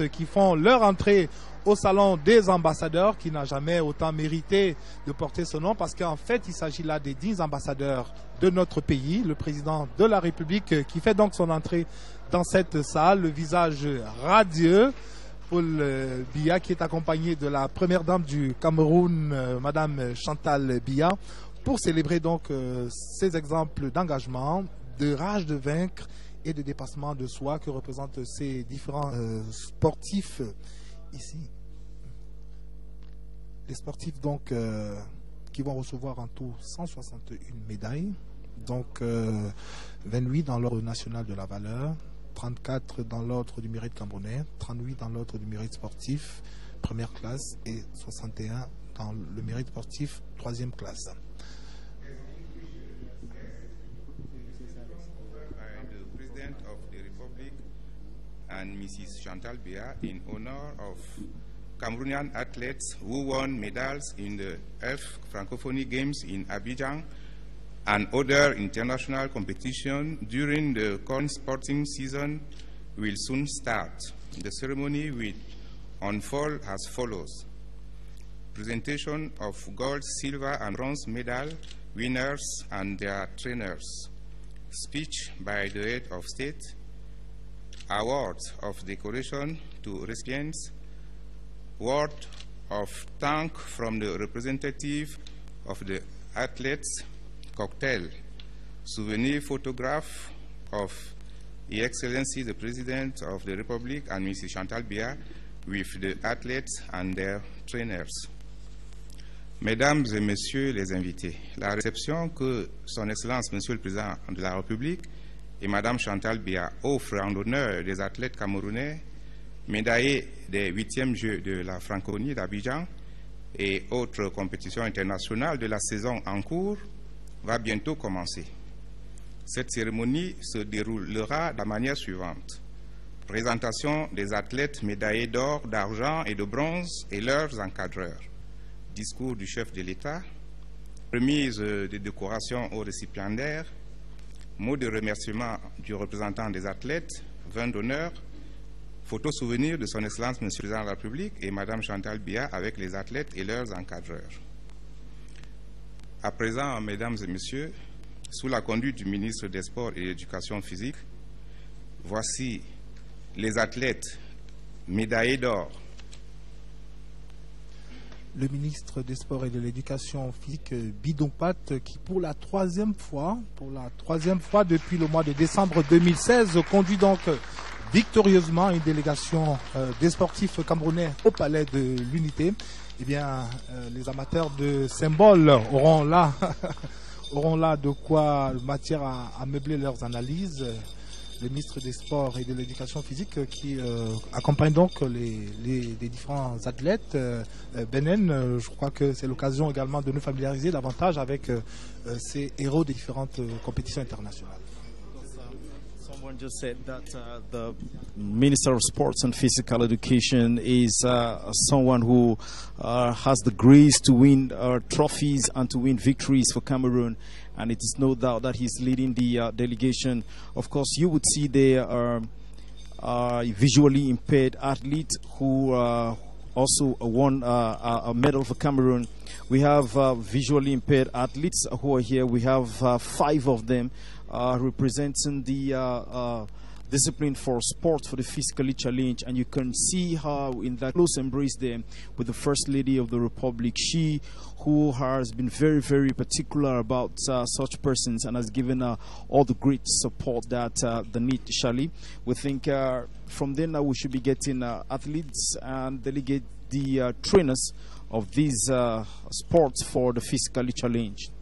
qui font leur entrée au salon des ambassadeurs, qui n'a jamais autant mérité de porter ce nom, parce qu'en fait il s'agit là des 10 ambassadeurs de notre pays, le président de la République qui fait donc son entrée dans cette salle, le visage radieux, Paul Biya, qui est accompagné de la première dame du Cameroun, Madame Chantal Biya, pour célébrer donc ces exemples d'engagement, de rage de vaincre et de dépassement de soi que représentent ces différents sportifs ici. Les sportifs donc qui vont recevoir en tout 161 médailles, donc 28 dans l'ordre national de la valeur, 34 dans l'ordre du mérite camerounais, 38 dans l'ordre du mérite sportif première classe et 61 dans le mérite sportif troisième classe. And Mrs. Chantal Biya in honor of Cameroonian athletes who won medals in the 11th Francophonie Games in Abidjan and other international competition during the current sporting season will soon start. The ceremony will unfold as follows. Presentation of gold, silver and bronze medal winners and their trainers. Speech by the head of state. Awards of decoration to recipients, word of thanks from the representative of the athletes, cocktail, souvenir photograph of His Excellency the President of the Republic and Mrs. Chantal Biya with the athletes and their trainers. Mesdames et Messieurs les invités, la réception que Son Excellence Monsieur le Président de la République et Madame Chantal Biya offre en l'honneur des athlètes camerounais médaillés des 8e Jeux de la Francophonie d'Abidjan et autres compétitions internationales de la saison en cours va bientôt commencer. Cette cérémonie se déroulera de la manière suivante. Présentation des athlètes médaillés d'or, d'argent et de bronze et leurs encadreurs. Discours du chef de l'État. Remise des décorations aux récipiendaires. Mot de remerciement du représentant des athlètes, vin d'honneur, photo souvenir de Son Excellence Monsieur le Président de la République et Madame Chantal Biya avec les athlètes et leurs encadreurs. À présent, Mesdames et Messieurs, sous la conduite du ministre des Sports et de l'Éducation physique, voici les athlètes médaillés d'or. Le ministre des Sports et de l'Éducation physique, Bidon-Pat, qui pour la troisième fois depuis le mois de décembre 2016, conduit donc victorieusement une délégation des sportifs camerounais au Palais de l'Unité. Eh bien, les amateurs de symboles auront là de quoi matière à meubler leurs analyses. Le ministre des Sports et de l'Éducation physique qui accompagne donc les différents athlètes. Benen, je crois que c'est l'occasion également de nous familiariser davantage avec ces héros des différentes compétitions internationales. Someone just said that the Minister of Sports and Physical Education is someone who has the grace to win trophies and to win victories for Cameroon. And it is no doubt that he's leading the delegation. Of course, you would see there are visually impaired athletes who also won a medal for Cameroon. We have visually impaired athletes who are here. We have 5 of them representing the discipline for sport for the physically challenged, and you can see how in that close embrace there with the First Lady of the Republic, she who has been very, very particular about such persons and has given all the great support that they need. Shali, we think from then now we should be getting athletes and delegate the trainers of these sports for the physically challenged.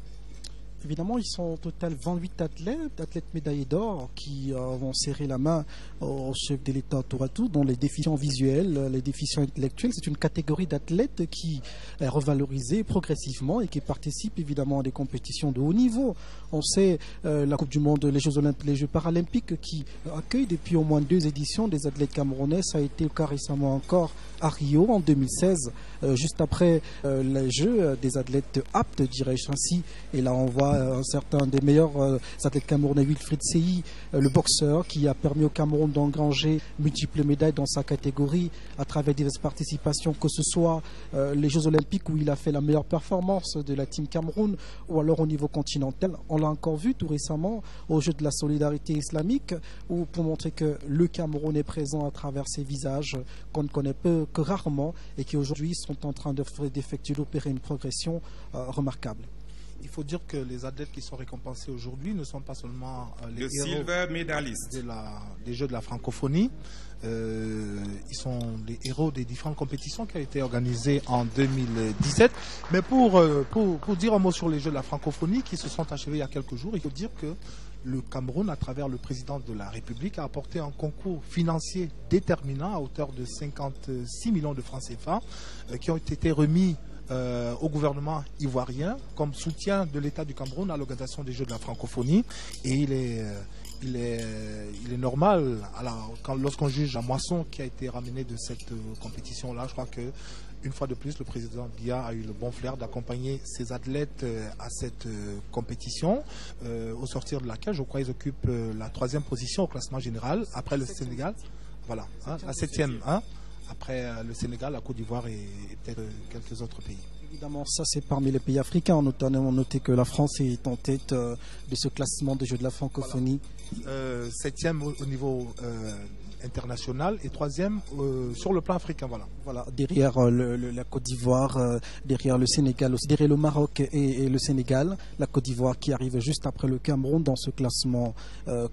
Évidemment, ils sont au total 28 athlètes médaillés d'or qui vont serrer la main au chef de l'État tour à tour, dont les déficients visuels, les déficients intellectuels. C'est une catégorie d'athlètes qui est revalorisée progressivement et qui participe évidemment à des compétitions de haut niveau. On sait la Coupe du Monde, les Jeux Olympiques, les Jeux Paralympiques qui accueillent depuis au moins 2 éditions des athlètes camerounais. Ça a été le cas récemment encore à Rio en 2016, juste après les Jeux des athlètes aptes, dirais-je ainsi. Et là, on voit certains des meilleurs athlètes camerounais, Wilfried Seyi, le boxeur, qui a permis au Cameroun d'engranger multiples médailles dans sa catégorie à travers diverses participations, que ce soit les Jeux Olympiques où il a fait la meilleure performance de la Team Cameroun, ou alors au niveau continental. On l'a encore vu tout récemment aux Jeux de la solidarité islamique, où pour montrer que le Cameroun est présent à travers ces visages qu'on ne connaît peu que rarement et qui aujourd'hui sont en train d'opérer une progression remarquable. Il faut dire que les athlètes qui sont récompensés aujourd'hui ne sont pas seulement les silver medalists des Jeux de la francophonie. Ils sont les héros des différentes compétitions qui ont été organisées en 2017. Mais pour dire un mot sur les Jeux de la francophonie qui se sont achevés il y a quelques jours, il faut dire que le Cameroun, à travers le président de la République, a apporté un concours financier déterminant à hauteur de 56 millions de francs CFA qui ont été remis au gouvernement ivoirien comme soutien de l'État du Cameroun à l'organisation des Jeux de la francophonie. Et il est normal, lorsqu'on juge la moisson qui a été ramenée de cette compétition-là, je crois que une fois de plus, le président Biya a eu le bon flair d'accompagner ses athlètes à cette compétition, au sortir de laquelle, je crois, ils occupent la 3e position au classement général, après le Sénégal. Voilà, la 7e. Après le Sénégal, la Côte d'Ivoire et peut-être quelques autres pays. Évidemment, ça c'est parmi les pays africains. On a noté que la France est en tête de ce classement des Jeux de la francophonie. Voilà. 7e au niveau international et 3e sur le plan africain. Voilà, derrière la Côte d'Ivoire, derrière le Sénégal, aussi, derrière le Maroc et le Sénégal, la Côte d'Ivoire qui arrive juste après le Cameroun dans ce classement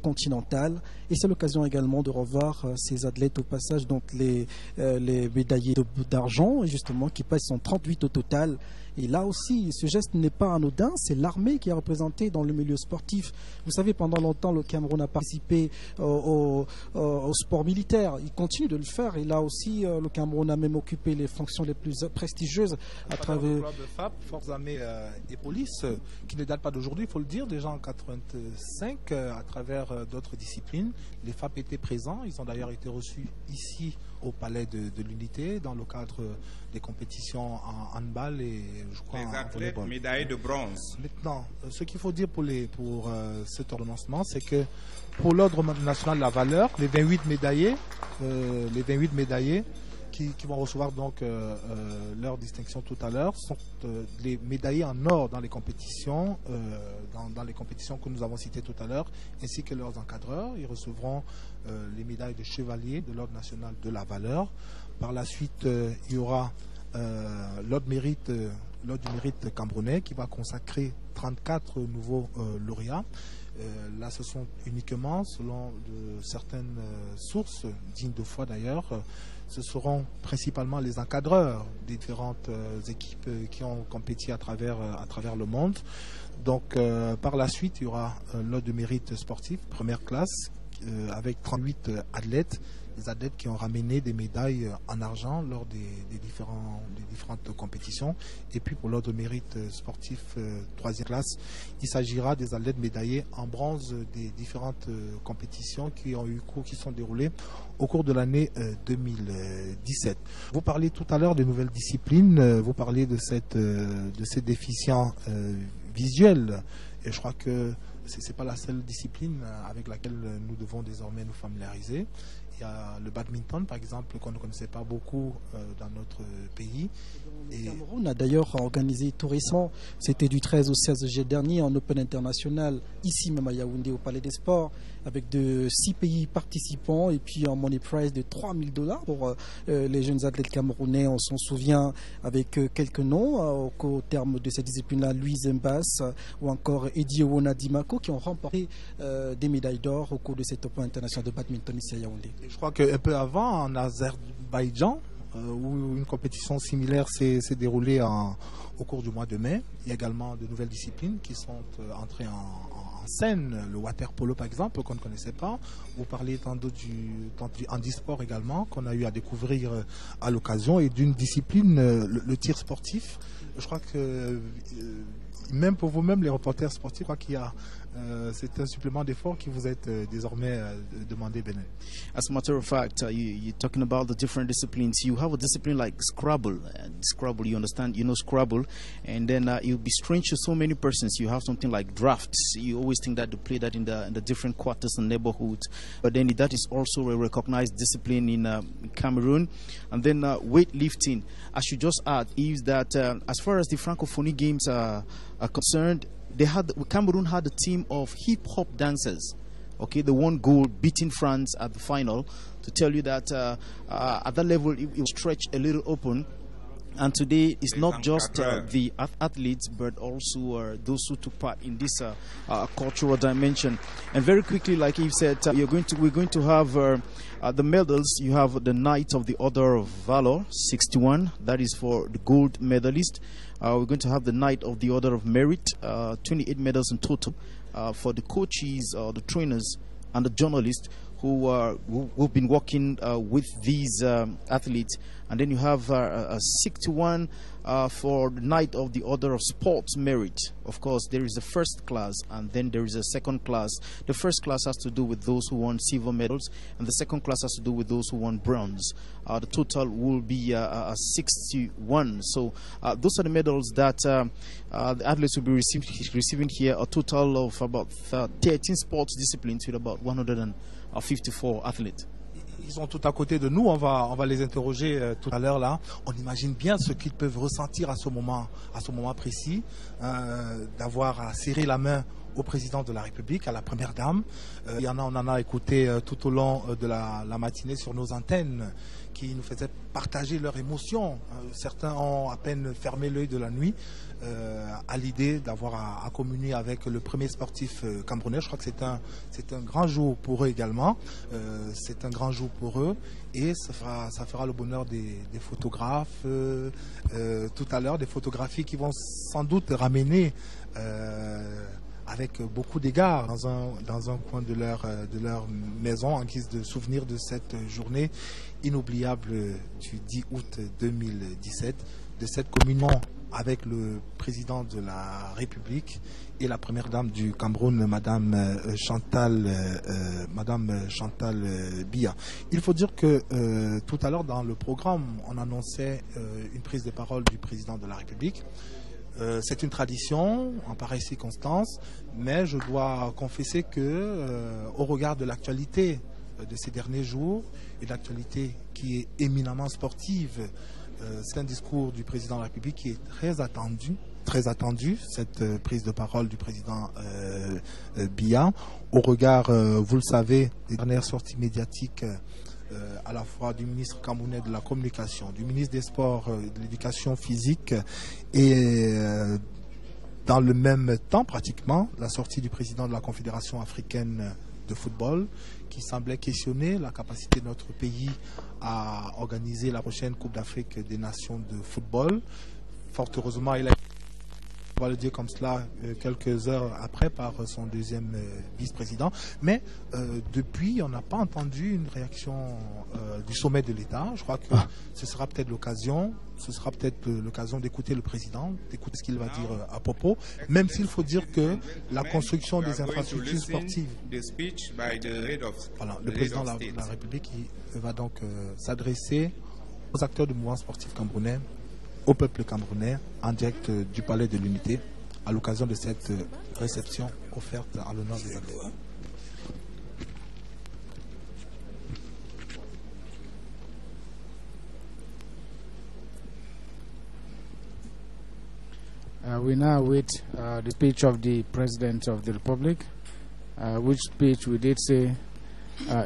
continental. Et c'est l'occasion également de revoir ces athlètes au passage, donc les médaillés d'argent, justement, qui passent en 38 au total. Et là aussi, ce geste n'est pas anodin, c'est l'armée qui est représentée dans le milieu sportif. Vous savez, pendant longtemps, le Cameroun a participé au sport militaire. Il continue de le faire. Et là aussi, le Cameroun a même occupé les fonctions les plus prestigieuses à travers le club FAP, Forces armées et police, qui ne date pas d'aujourd'hui, il faut le dire, déjà en 85, à travers d'autres disciplines. Les FAP étaient présents. Ils ont d'ailleurs été reçus ici au Palais de l'Unité dans le cadre des compétitions en handball et je crois les athlètes médaillés de bronze. Maintenant, ce qu'il faut dire pour cet ordonnancement, c'est que pour l'ordre national de la valeur, les 28 médaillés qui vont recevoir donc leur distinction tout à l'heure sont les médaillés en or dans les compétitions dans les compétitions que nous avons citées tout à l'heure, ainsi que leurs encadreurs. Ils recevront les médailles de chevalier de l'ordre national de la valeur. Par la suite, il y aura l'ordre du mérite camerounais qui va consacrer 34 nouveaux lauréats. Là, ce sont uniquement, selon certaines sources, dignes de foi d'ailleurs, ce seront principalement les encadreurs des différentes équipes qui ont compéti à travers le monde. Donc, par la suite, il y aura l'ordre de mérite sportif, première classe, avec 38 athlètes. Des athlètes qui ont ramené des médailles en argent lors des différentes compétitions. Et puis pour l'ordre de mérite sportif 3e classe, il s'agira des athlètes médaillés en bronze des différentes compétitions qui sont déroulées au cours de l'année 2017. Vous parliez tout à l'heure des nouvelles disciplines, vous parliez de ces déficients visuels. Et je crois que ce n'est pas la seule discipline avec laquelle nous devons désormais nous familiariser. Il y a le badminton, par exemple, qu'on ne connaissait pas beaucoup dans notre pays. Le Cameroun a d'ailleurs organisé tout récemment, c'était du 13 au 16 juillet dernier, en Open International, ici même à Yaoundé, au Palais des Sports, avec 6 pays participants et puis un money prize de $3,000 pour les jeunes athlètes camerounais. On s'en souvient avec quelques noms au terme de cette discipline-là, Louise Mbass ou encore Eddie Owona Dimako, qui ont remporté des médailles d'or au cours de cet Open International de badminton ici à Yaoundé. Je crois qu'un peu avant, en Azerbaïdjan, où une compétition similaire s'est déroulée au cours du mois de mai, il y a également de nouvelles disciplines qui sont entrées en scène. Le water polo, par exemple, qu'on ne connaissait pas. Vous parlez tant du handisport également, qu'on a eu à découvrir à l'occasion, et d'une discipline, le tir sportif. Je crois que même pour vous-même, les reporters sportifs, je crois qu'il y a c'est un supplément d'effort qui vous est désormais demandé, Benet. As a matter of fact, you're talking about the different disciplines. You have a discipline like Scrabble. Scrabble, you understand, you know Scrabble. And then it will be strange to so many persons. You have something like drafts. You always think that to play that in the different quarters and neighborhoods. But then that is also a recognized discipline in Cameroon. And then weightlifting, I should just add, is that as far as the Francophonie Games are concerned, Cameroon had a team of hip-hop dancers. Okay, they won gold, beating France at the final. To tell you that at that level, it was stretched a little open. And today, it's not just the athletes, but also those who took part in this cultural dimension. And very quickly, like Yves said, we're going to have the medals. You have the Knight of the Order of Valor, 61. That is for the gold medalist. We're going to have the Knight of the Order of Merit, 28 medals in total. For the coaches, the trainers, and the journalists who've been working with these athletes. And then you have 61 for the Knight of the Order of Sports Merit. Of course, there is a first class and then there is a second class. The first class has to do with those who won silver medals, and the second class has to do with those who won bronze. The total will be 61. So those are the medals that the athletes will be receiving here, a total of about 13 sports disciplines with about 154 athlètes. Ils sont tout à côté de nous, on va les interroger tout à l'heure là. On imagine bien ce qu'ils peuvent ressentir à ce moment précis, d'avoir à serrer la main au président de la République, à la première dame. On en a écouté tout au long de la matinée sur nos antennes, qui nous faisaient partager leurs émotions. Certains ont à peine fermé l'œil de la nuit à l'idée d'avoir à communier avec le premier sportif camerounais. Je crois que c'est un grand jour pour eux également. C'est un grand jour pour eux et ça fera le bonheur des photographes tout à l'heure, des photographies qui vont sans doute ramener avec beaucoup d'égards dans un coin de leur maison en guise de souvenir de cette journée inoubliable du 10 août 2017, de cette communion avec le président de la République et la première dame du Cameroun, Madame Chantal Biya. Il faut dire que tout à l'heure dans le programme, on annonçait une prise de parole du président de la République. C'est une tradition en pareille circonstance, mais je dois confesser que au regard de l'actualité de ces derniers jours et de l'actualité qui est éminemment sportive, c'est un discours du président de la République qui est très attendu, cette prise de parole du président Biya. Au regard, vous le savez, des dernières sorties médiatiques à la fois du ministre camerounais de la Communication, du ministre des Sports, de l'Éducation physique et dans le même temps pratiquement la sortie du président de la Confédération africaine de football qui semblait questionner la capacité de notre pays à organiser la prochaine Coupe d'Afrique des Nations de football. Fort heureusement, il a, on va le dire comme cela, quelques heures après par son deuxième vice-président. Mais depuis, on n'a pas entendu une réaction du sommet de l'État. Je crois que ce sera peut-être l'occasion d'écouter le président, d'écouter ce qu'il va dire à propos, même s'il faut dire que la construction des infrastructures sportives, voilà, le président de la République va donc s'adresser aux acteurs du mouvement sportif camerounais, au peuple camerounais, en direct du Palais de l'Unité, à l'occasion de cette réception offerte en l'honneur des athlètes. We now await the speech of the President of the Republic, which speech we did say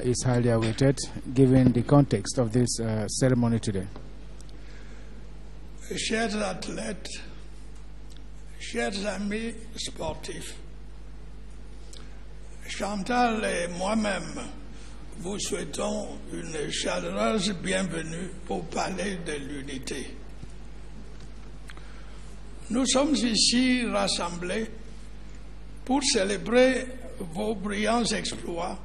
is highly awaited, given the context of this ceremony today. Chers athlètes, chers amis sportifs, Chantal et moi-même vous souhaitons une chaleureuse bienvenue au Palais de l'Unité. Nous sommes ici rassemblés pour célébrer vos brillants exploits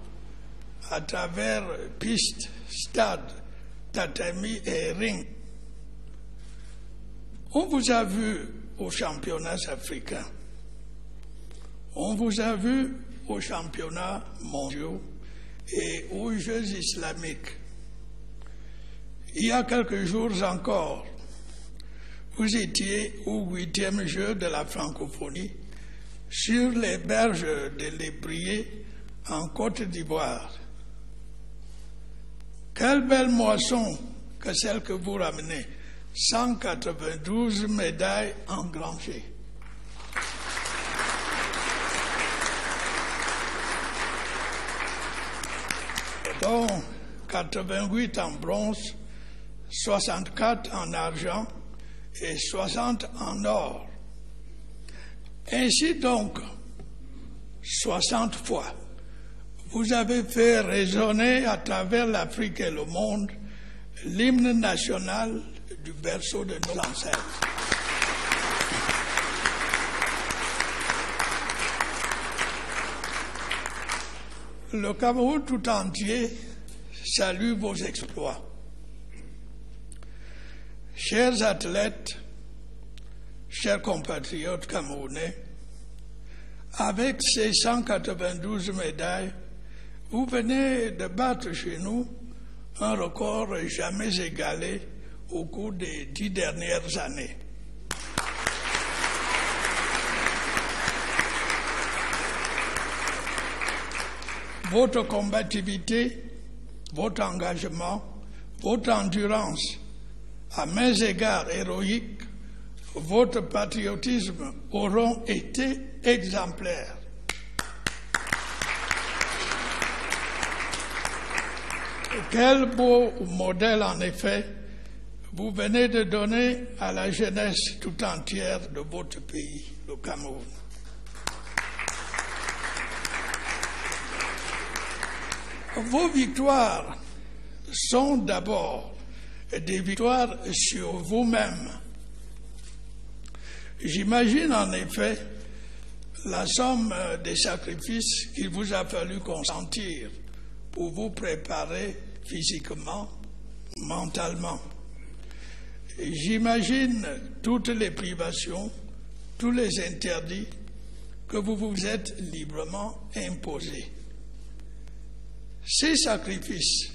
à travers pistes, stades, tatami et ring. On vous a vu aux championnats africains. On vous a vu aux championnats mondiaux et aux Jeux islamiques. Il y a quelques jours encore, vous étiez au 8e jeu de la francophonie sur les berges de l'Ébrié en Côte d'Ivoire. Quelle belle moisson que celle que vous ramenez, 192 médailles engrangées. Dont 88 en bronze, 64 en argent et 60 en or. Ainsi donc, 60 fois, vous avez fait résonner à travers l'Afrique et le monde l'hymne national du berceau de nos ancêtres. Le Cameroun tout entier salue vos exploits. Chers athlètes, chers compatriotes camerounais, avec ces 192 médailles, vous venez de battre chez nous un record jamais égalé au cours des 10 dernières années. Votre combativité, votre engagement, votre endurance, à mains égards héroïques, votre patriotisme auront été exemplaires. Quel beau modèle, en effet, vous venez de donner à la jeunesse tout entière de votre pays, le Cameroun. Vos victoires sont d'abord des victoires sur vous-même. J'imagine en effet la somme des sacrifices qu'il vous a fallu consentir pour vous préparer physiquement, mentalement. J'imagine toutes les privations, tous les interdits que vous vous êtes librement imposés. Ces sacrifices,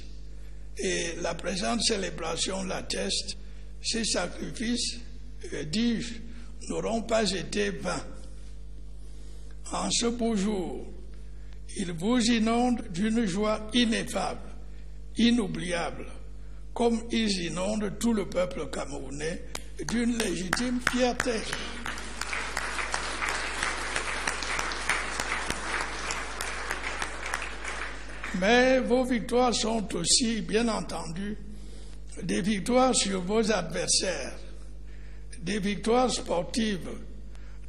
et la présente célébration l'atteste, ces sacrifices, dis-je, n'auront pas été vains. En ce beau jour, ils vous inondent d'une joie ineffable, inoubliable, comme ils inondent tout le peuple camerounais d'une légitime fierté. Mais vos victoires sont aussi, bien entendu, des victoires sur vos adversaires, des victoires sportives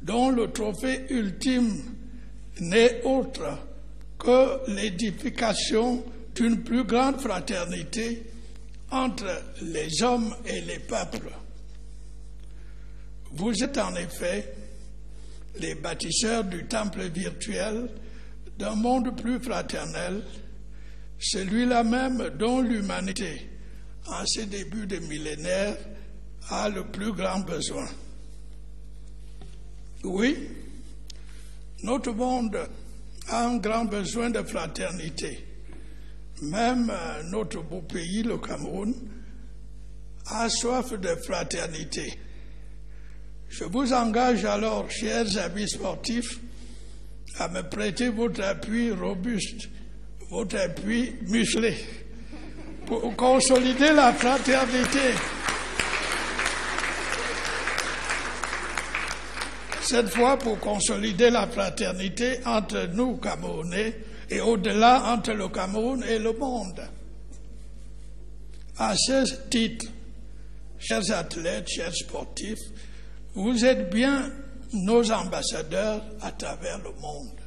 dont le trophée ultime n'est autre que l'édification d'une plus grande fraternité entre les hommes et les peuples. Vous êtes en effet les bâtisseurs du temple virtuel d'un monde plus fraternel, celui-là même dont l'humanité, en ces débuts de millénaire, a le plus grand besoin. Oui, notre monde a un grand besoin de fraternité. Même notre beau pays, le Cameroun, a soif de fraternité. Je vous engage alors, chers amis sportifs, à me prêter votre appui robuste, votre appui musclé, pour consolider la fraternité. Cette fois, pour consolider la fraternité entre nous, Camerounais, et au-delà, entre le Cameroun et le monde. À ce titre, chers athlètes, chers sportifs, vous êtes bien nos ambassadeurs à travers le monde.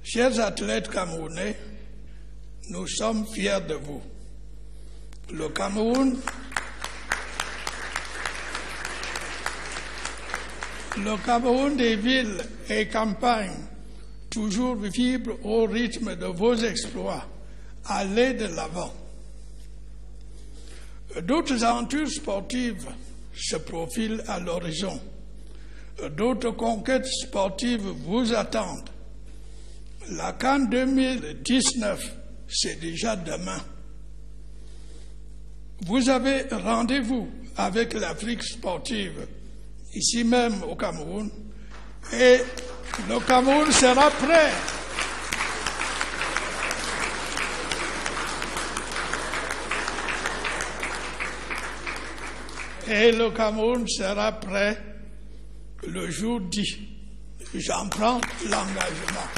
Chers athlètes camerounais, nous sommes fiers de vous. Le Cameroun des villes et campagnes, toujours vibre au rythme de vos exploits. Allez de l'avant. D'autres aventures sportives se profilent à l'horizon. d'autres conquêtes sportives vous attendent. La CAN 2019, c'est déjà demain. Vous avez rendez-vous avec l'Afrique sportive, ici même au Cameroun, et le Cameroun sera prêt. Et le Cameroun sera prêt le jour dit. J'en prends l'engagement.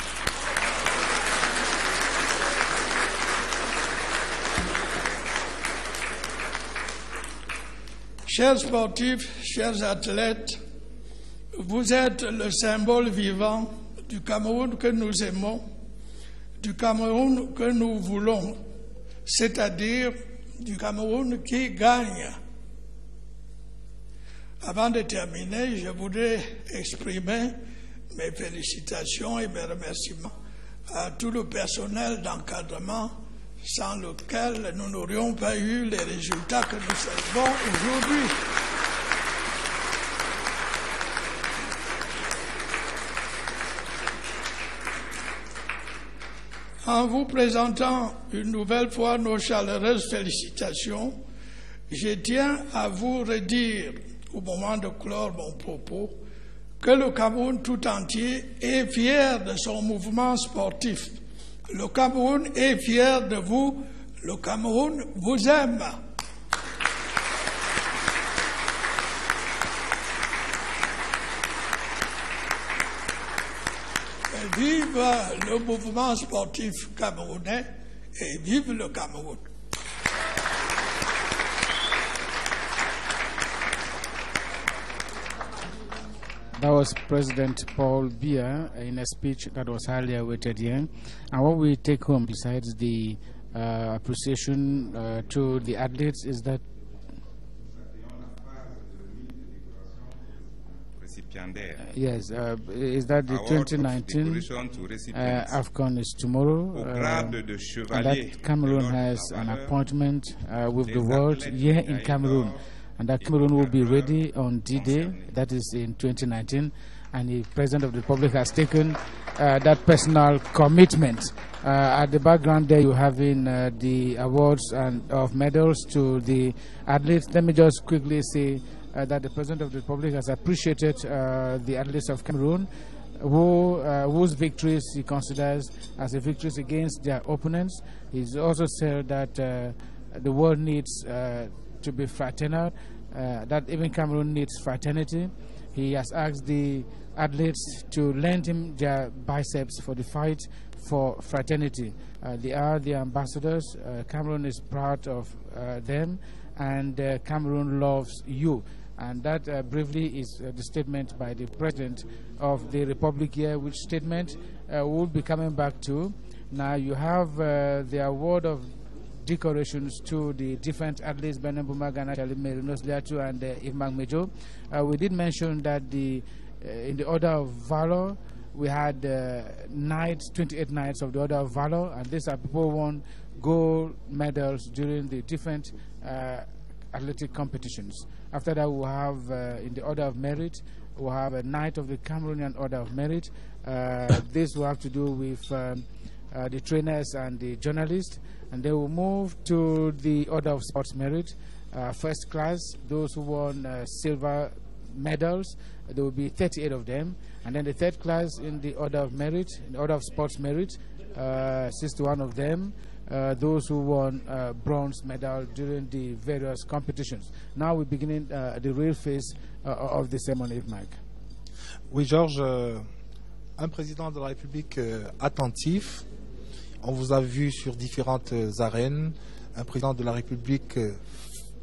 Chers sportifs, chers athlètes, vous êtes le symbole vivant du Cameroun que nous aimons, du Cameroun que nous voulons, c'est-à-dire du Cameroun qui gagne. Avant de terminer, je voudrais exprimer mes félicitations et mes remerciements à tout le personnel d'encadrement sans lequel nous n'aurions pas eu les résultats que nous célébrons aujourd'hui. En vous présentant une nouvelle fois nos chaleureuses félicitations, je tiens à vous redire, au moment de clore mon propos, que le Cameroun tout entier est fier de son mouvement sportif. Le Cameroun est fier de vous. Le Cameroun vous aime. Et vive le mouvement sportif camerounais et vive le Cameroun. That was President Paul Biya in a speech that was highly awaited here. And what we take home, besides the appreciation to the athletes, is that yes, is that the 2019 AFCON is tomorrow, and that Cameroon has an appointment with the world here in Cameroon. And that Cameroon will be ready on D-Day, that is in 2019, and the President of the Republic has taken that personal commitment. At the background there, you having the awards and of medals to the athletes. Let me just quickly say that the President of the Republic has appreciated the athletes of Cameroon, whose victories he considers as a victories against their opponents. He's also said that the world needs to be fraternal, that even Cameroon needs fraternity. He has asked the athletes to lend him their biceps for the fight for fraternity. They are the ambassadors. Cameroon is proud of them, and Cameroon loves you. And that briefly is the statement by the President of the Republic here, which statement we'll be coming back to. Now you have the award of decorations to the different athletes, Benin Bumagana, Merinos Liatu, and Ivmang Mejo. We did mention that in the Order of Valor, we had 28 knights of the Order of Valor, and these are people who won gold medals during the different athletic competitions. After that, we'll have in the Order of Merit, we'll have a Knight of the Cameroonian Order of Merit. This will have to do with the trainers and the journalists. And they will move to the Order of Sports Merit, first class, those who won silver medals. There will be 38 of them. And then the third class in the Order of Merit, in the Order of Sports Merit, 61 of them, those who won bronze medal during the various competitions. Now we're beginning the real phase of the ceremony, Mike. Oui, Georges, un président de la République attentif. On vous a vu sur différentes arènes, un président de la République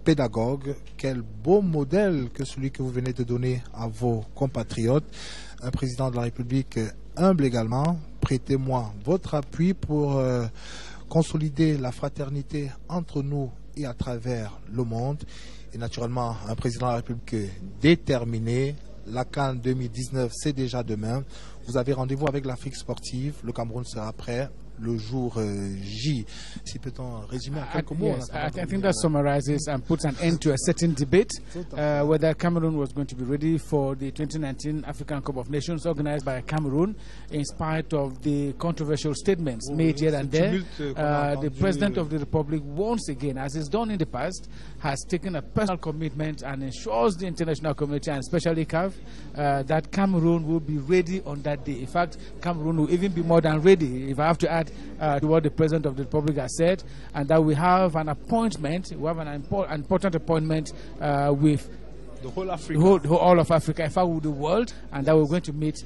pédagogue. Quel beau modèle que celui que vous venez de donner à vos compatriotes. Un président de la République humble également. Prêtez-moi votre appui pour consolider la fraternité entre nous et à travers le monde. Et naturellement, un président de la République déterminé. La CAN 2019, c'est déjà demain. Vous avez rendez-vous avec l'Afrique sportive. Le Cameroun sera prêt. le jour J. Si peut-on résumer en quelques mots? Yes, I think that summarizes and puts an end to a certain debate whether Cameroon was going to be ready for the 2019 African Cup of Nations organized by Cameroon, in spite of the controversial statements made here and there. The President of the Republic, once again, as is done in the past, has taken a personal commitment and ensures the international community, and especially CAF, that Cameroon will be ready on that day. In fact, Cameroon will even be more than ready, if I have to add to what the President of the Republic has said, and that we have an appointment, we have an important appointment with the whole Africa. All of Africa, in fact, with the world, and that we're going to meet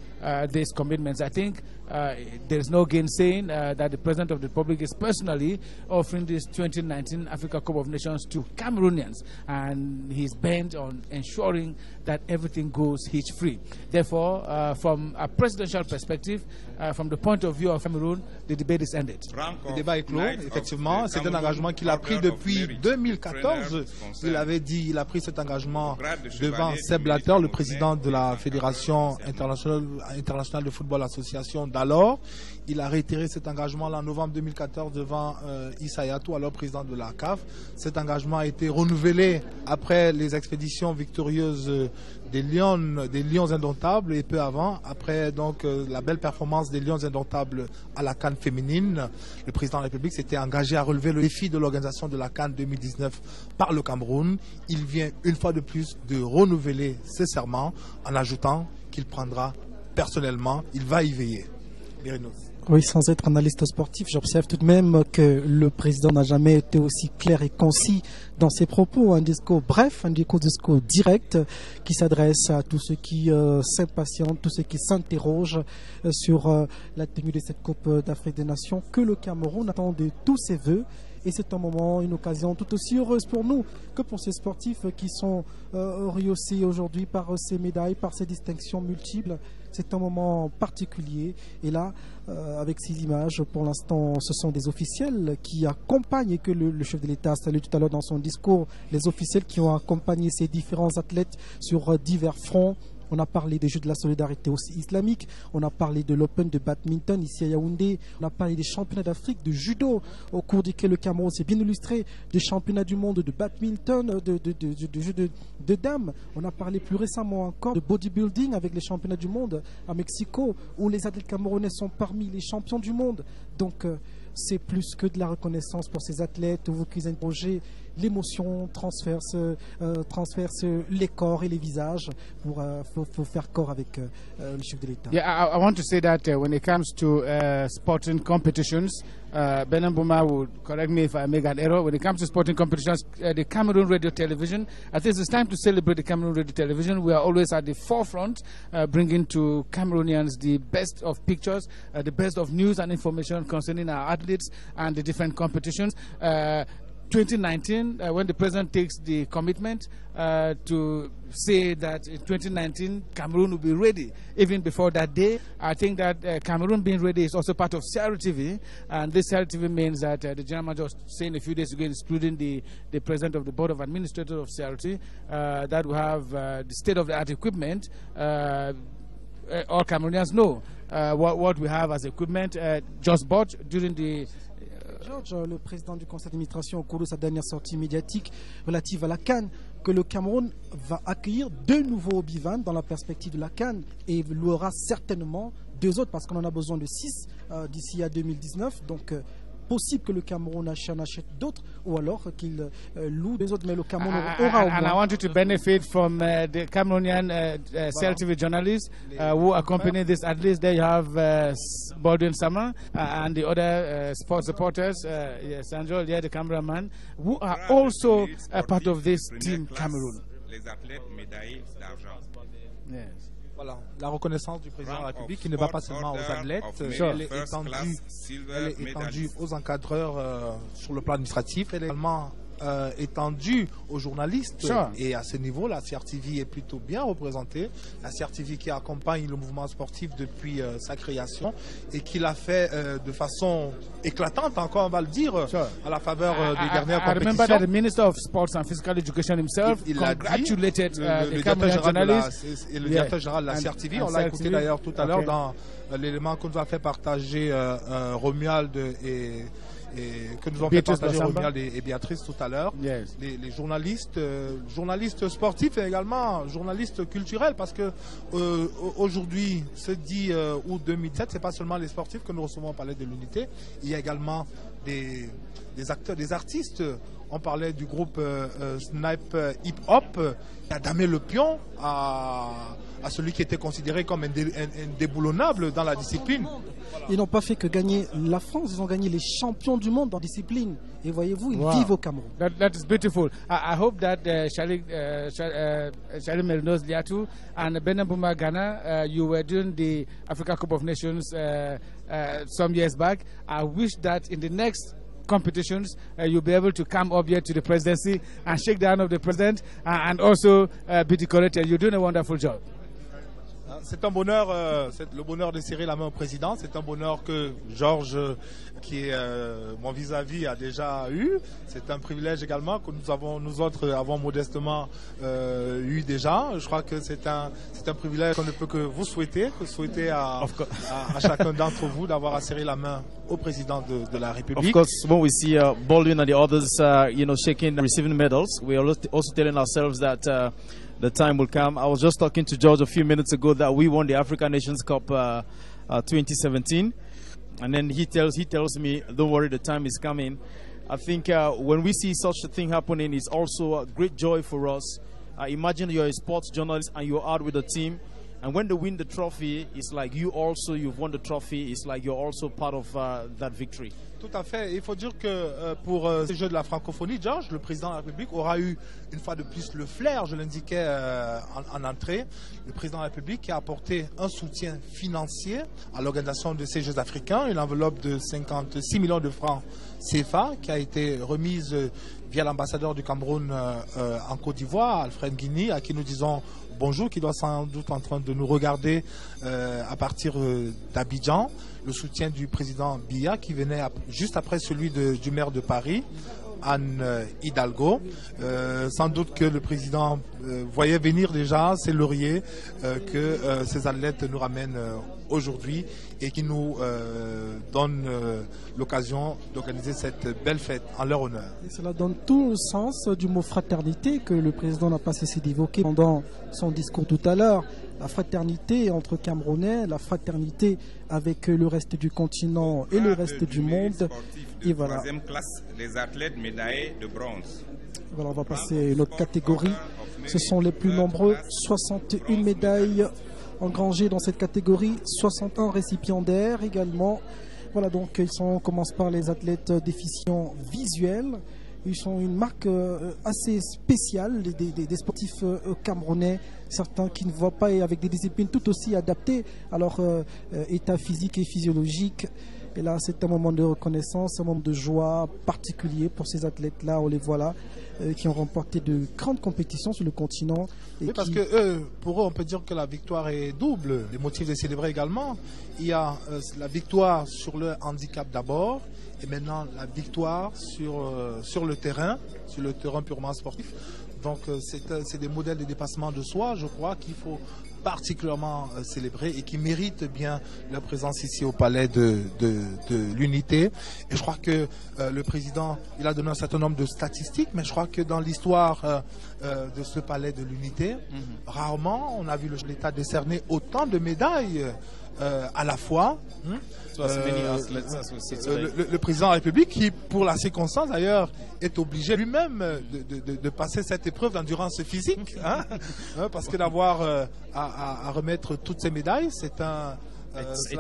these commitments. I think there is no gainsaying that the President of the Republic is personally offering this 2019 Africa Cup of Nations to Cameroonians, and he's bent on ensuring that everything goes hitch-free. Therefore, from a presidential perspective, from the point of view of Cameroon, the debate is ended. Le débat est clos, effectivement. C'est un engagement qu'il a pris depuis 2014. Il avait dit, il a pris cet engagement devant Seb Blatter, le président de la Fédération internationale de football association d'alors. Il a réitéré cet engagement en novembre 2014 devant Issa Hayatou, alors président de la CAF. Cet engagement a été renouvelé après les expéditions victorieuses des Lions indomptables et peu avant, après donc la belle performance des Lions indomptables à la CAN féminine. Le président de la République s'était engagé à relever le défi de l'organisation de la CAN 2019 par le Cameroun. Il vient une fois de plus de renouveler ses serments en ajoutant qu'il prendra personnellement, il va y veiller. Oui, sans être analyste sportif, j'observe tout de même que le président n'a jamais été aussi clair et concis dans ses propos. Un discours bref, un discours direct qui s'adresse à tous ceux qui s'impatientent, tous ceux qui s'interrogent sur la tenue de cette Coupe d'Afrique des Nations, que le Cameroun attend de tous ses voeux. Et c'est un moment, une occasion tout aussi heureuse pour nous que pour ces sportifs qui sont rehaussés aujourd'hui par ces médailles, par ces distinctions multiples. C'est un moment particulier. Et là, avec ces images, pour l'instant, ce sont des officiels qui accompagnent, et que le chef de l'État a salué tout à l'heure dans son discours, les officiels qui ont accompagné ces différents athlètes sur divers fronts. On a parlé des Jeux de la solidarité aussi islamique, on a parlé de l'Open de badminton ici à Yaoundé, on a parlé des championnats d'Afrique de judo, au cours desquels le Cameroun s'est bien illustré, des championnats du monde de badminton, de jeux de dames. On a parlé plus récemment encore de bodybuilding avec les championnats du monde à Mexico, où les athlètes camerounais sont parmi les champions du monde. Donc c'est plus que de la reconnaissance pour ces athlètes, vous qui interrogez. L'émotion transverse les corps et les visages pour faire corps avec le chef de l'État. Yeah, I want to say that when it comes to sporting competitions, Benin Bouma will correct me if I make an error. When it comes to sporting competitions, the Cameroon Radio Television, I think it's time to celebrate the Cameroon Radio Television. We are always at the forefront, bringing to Cameroonians the best of pictures, the best of news and information concerning our athletes and the different competitions. 2019, when the president takes the commitment to say that in 2019 Cameroon will be ready even before that day, I think that Cameroon being ready is also part of Sierra TV, and this Sierra TV means that the general manager was saying a few days ago, including the president of the board of administrators of Sierra TV, that we have the state-of-the-art equipment. All Cameroonians know what we have as equipment just bought during the George, le président du conseil d'administration, au cours de sa dernière sortie médiatique relative à la CAN, que le Cameroun va accueillir 2 nouveaux Obi-Wan dans la perspective de la CAN, et il louera certainement 2 autres parce qu'on en a besoin de 6 d'ici à 2019. Donc possible que le Cameroun achète d'autres, ou alors qu'il loue des autres, mais le Cameroun aura au moins. And I want you to benefit from the Cameroonian Sierra TV journalists who accompany this. At least there you have Baldwin Sama and the other sports reporters, Sanjo, the cameraman, who are also a part of this team Cameroon. Les athlètes médaillés d'argent. Yes. Voilà, la reconnaissance du président de la République qui ne va pas seulement aux athlètes, elle est étendue aux encadreurs sur le plan administratif, elle est également étendue aux journalistes. Sure. Et à ce niveau, la CRTV est plutôt bien représentée. La CRTV qui accompagne le mouvement sportif depuis sa création et qui l'a fait de façon éclatante, encore on va le dire, Sure. à la faveur des dernières I remember compétitions. that the Minister of Sports and Physical Education himself Il l'a dit, congratulated le the Cameroonian directeur journalists. et le directeur général de la And- CRTV, and on l'a écouté CRTV. d'ailleurs tout à l'heure Okay. dans l'élément que nous a fait partager Romuald et que nous ont fait Béatrice partager Bassamba. Romuald et Béatrice tout à l'heure. Yes. Les journalistes, journalistes sportifs et également journalistes culturels, parce que aujourd'hui, ce 10 août 2017, c'est pas seulement les sportifs que nous recevons au Palais de l'Unité, il y a également des acteurs, des artistes. On parlait du groupe Snipe Hip Hop, à Damé Le Pion, à celui qui était considéré comme indéboulonnable dans la discipline. Ils n'ont pas fait que gagner la France, ils ont gagné les champions du monde en discipline. Et voyez-vous, ils Wow. vivent au Cameroun. That is beautiful. I hope that Charlie Merinos Liatu and Benambuma Ghana, you were doing the Africa Cup of Nations some years back. I wish that in the next competitions you'll be able to come up here to the presidency and shake the hand of the president and also be decorated. You're doing a wonderful job. C'est un bonheur, c'est le bonheur de serrer la main au président. C'est un bonheur que Georges, qui est mon vis-à-vis, a déjà eu. C'est un privilège également que nous autres avons modestement eu déjà. Je crois que c'est un privilège qu'on ne peut que vous souhaiter, à chacun d'entre vous d'avoir à serrer la main au président de la République. Of course, when we see Baldwin and the others, shaking, receiving medals, we are also telling ourselves that the time will come. I was just talking to George a few minutes ago that we won the African Nations Cup 2017, and then he tells me, "Don't worry, the time is coming." I think when we see such a thing happening, it's also a great joy for us. Imagine you're a sports journalist and you're out with the team. And when they win the trophy, it's like you've won the trophy. It's like you're also part of that victory. Tout à fait. Il faut dire que pour ces Jeux de la francophonie, George, le président de la République, aura eu une fois de plus le flair, je l'indiquais en entrée, le président de la République qui a apporté un soutien financier à l'organisation de ces Jeux africains, une enveloppe de 56 millions de francs CFA qui a été remise via l'ambassadeur du Cameroun en Côte d'Ivoire, Alfred Guigny, à qui nous disons bonjour, qui doit sans doute en train de nous regarder à partir d'Abidjan. Le soutien du président Biya qui venait juste après celui du maire de Paris, Anne Hidalgo. Sans doute que le président voyait venir déjà ces lauriers que ces athlètes nous ramènent aujourd'hui et qui nous donnent l'occasion d'organiser cette belle fête en leur honneur. Et cela donne tout le sens du mot fraternité que le président n'a pas cessé d'évoquer pendant son discours tout à l'heure. La fraternité entre Camerounais, la fraternité avec le reste du continent et le reste du monde. Et voilà. Troisième classe, les athlètes médaillés de bronze. Voilà, on va passer à une autre catégorie. Ce sont les plus nombreux, 61 médailles engrangées dans cette catégorie, 61 récipiendaires également. Voilà, donc on commence par les athlètes déficients visuels. Ils sont une marque assez spéciale, des sportifs camerounais, certains qui ne voient pas et avec des disciplines tout aussi adaptées à leur état physique et physiologique. Et là, c'est un moment de reconnaissance, un moment de joie particulier pour ces athlètes-là. On les voit là, qui ont remporté de grandes compétitions sur le continent. Et oui, parce que pour eux, on peut dire que la victoire est double. Les motifs de célébrer également. Il y a la victoire sur le handicap d'abord, et maintenant la victoire sur le terrain purement sportif. Donc c'est des modèles de dépassement de soi, je crois, qu'il faut particulièrement célébrés et qui méritent bien leur présence ici au Palais de l'Unité. Et je crois que le président, il a donné un certain nombre de statistiques, mais je crois que dans l'histoire de ce Palais de l'Unité, rarement on a vu l'État décerner autant de médailles à la fois. Le président de la République, qui pour la circonstance d'ailleurs est obligé lui-même de passer cette épreuve d'endurance physique, parce que d'avoir à remettre toutes ces médailles, cela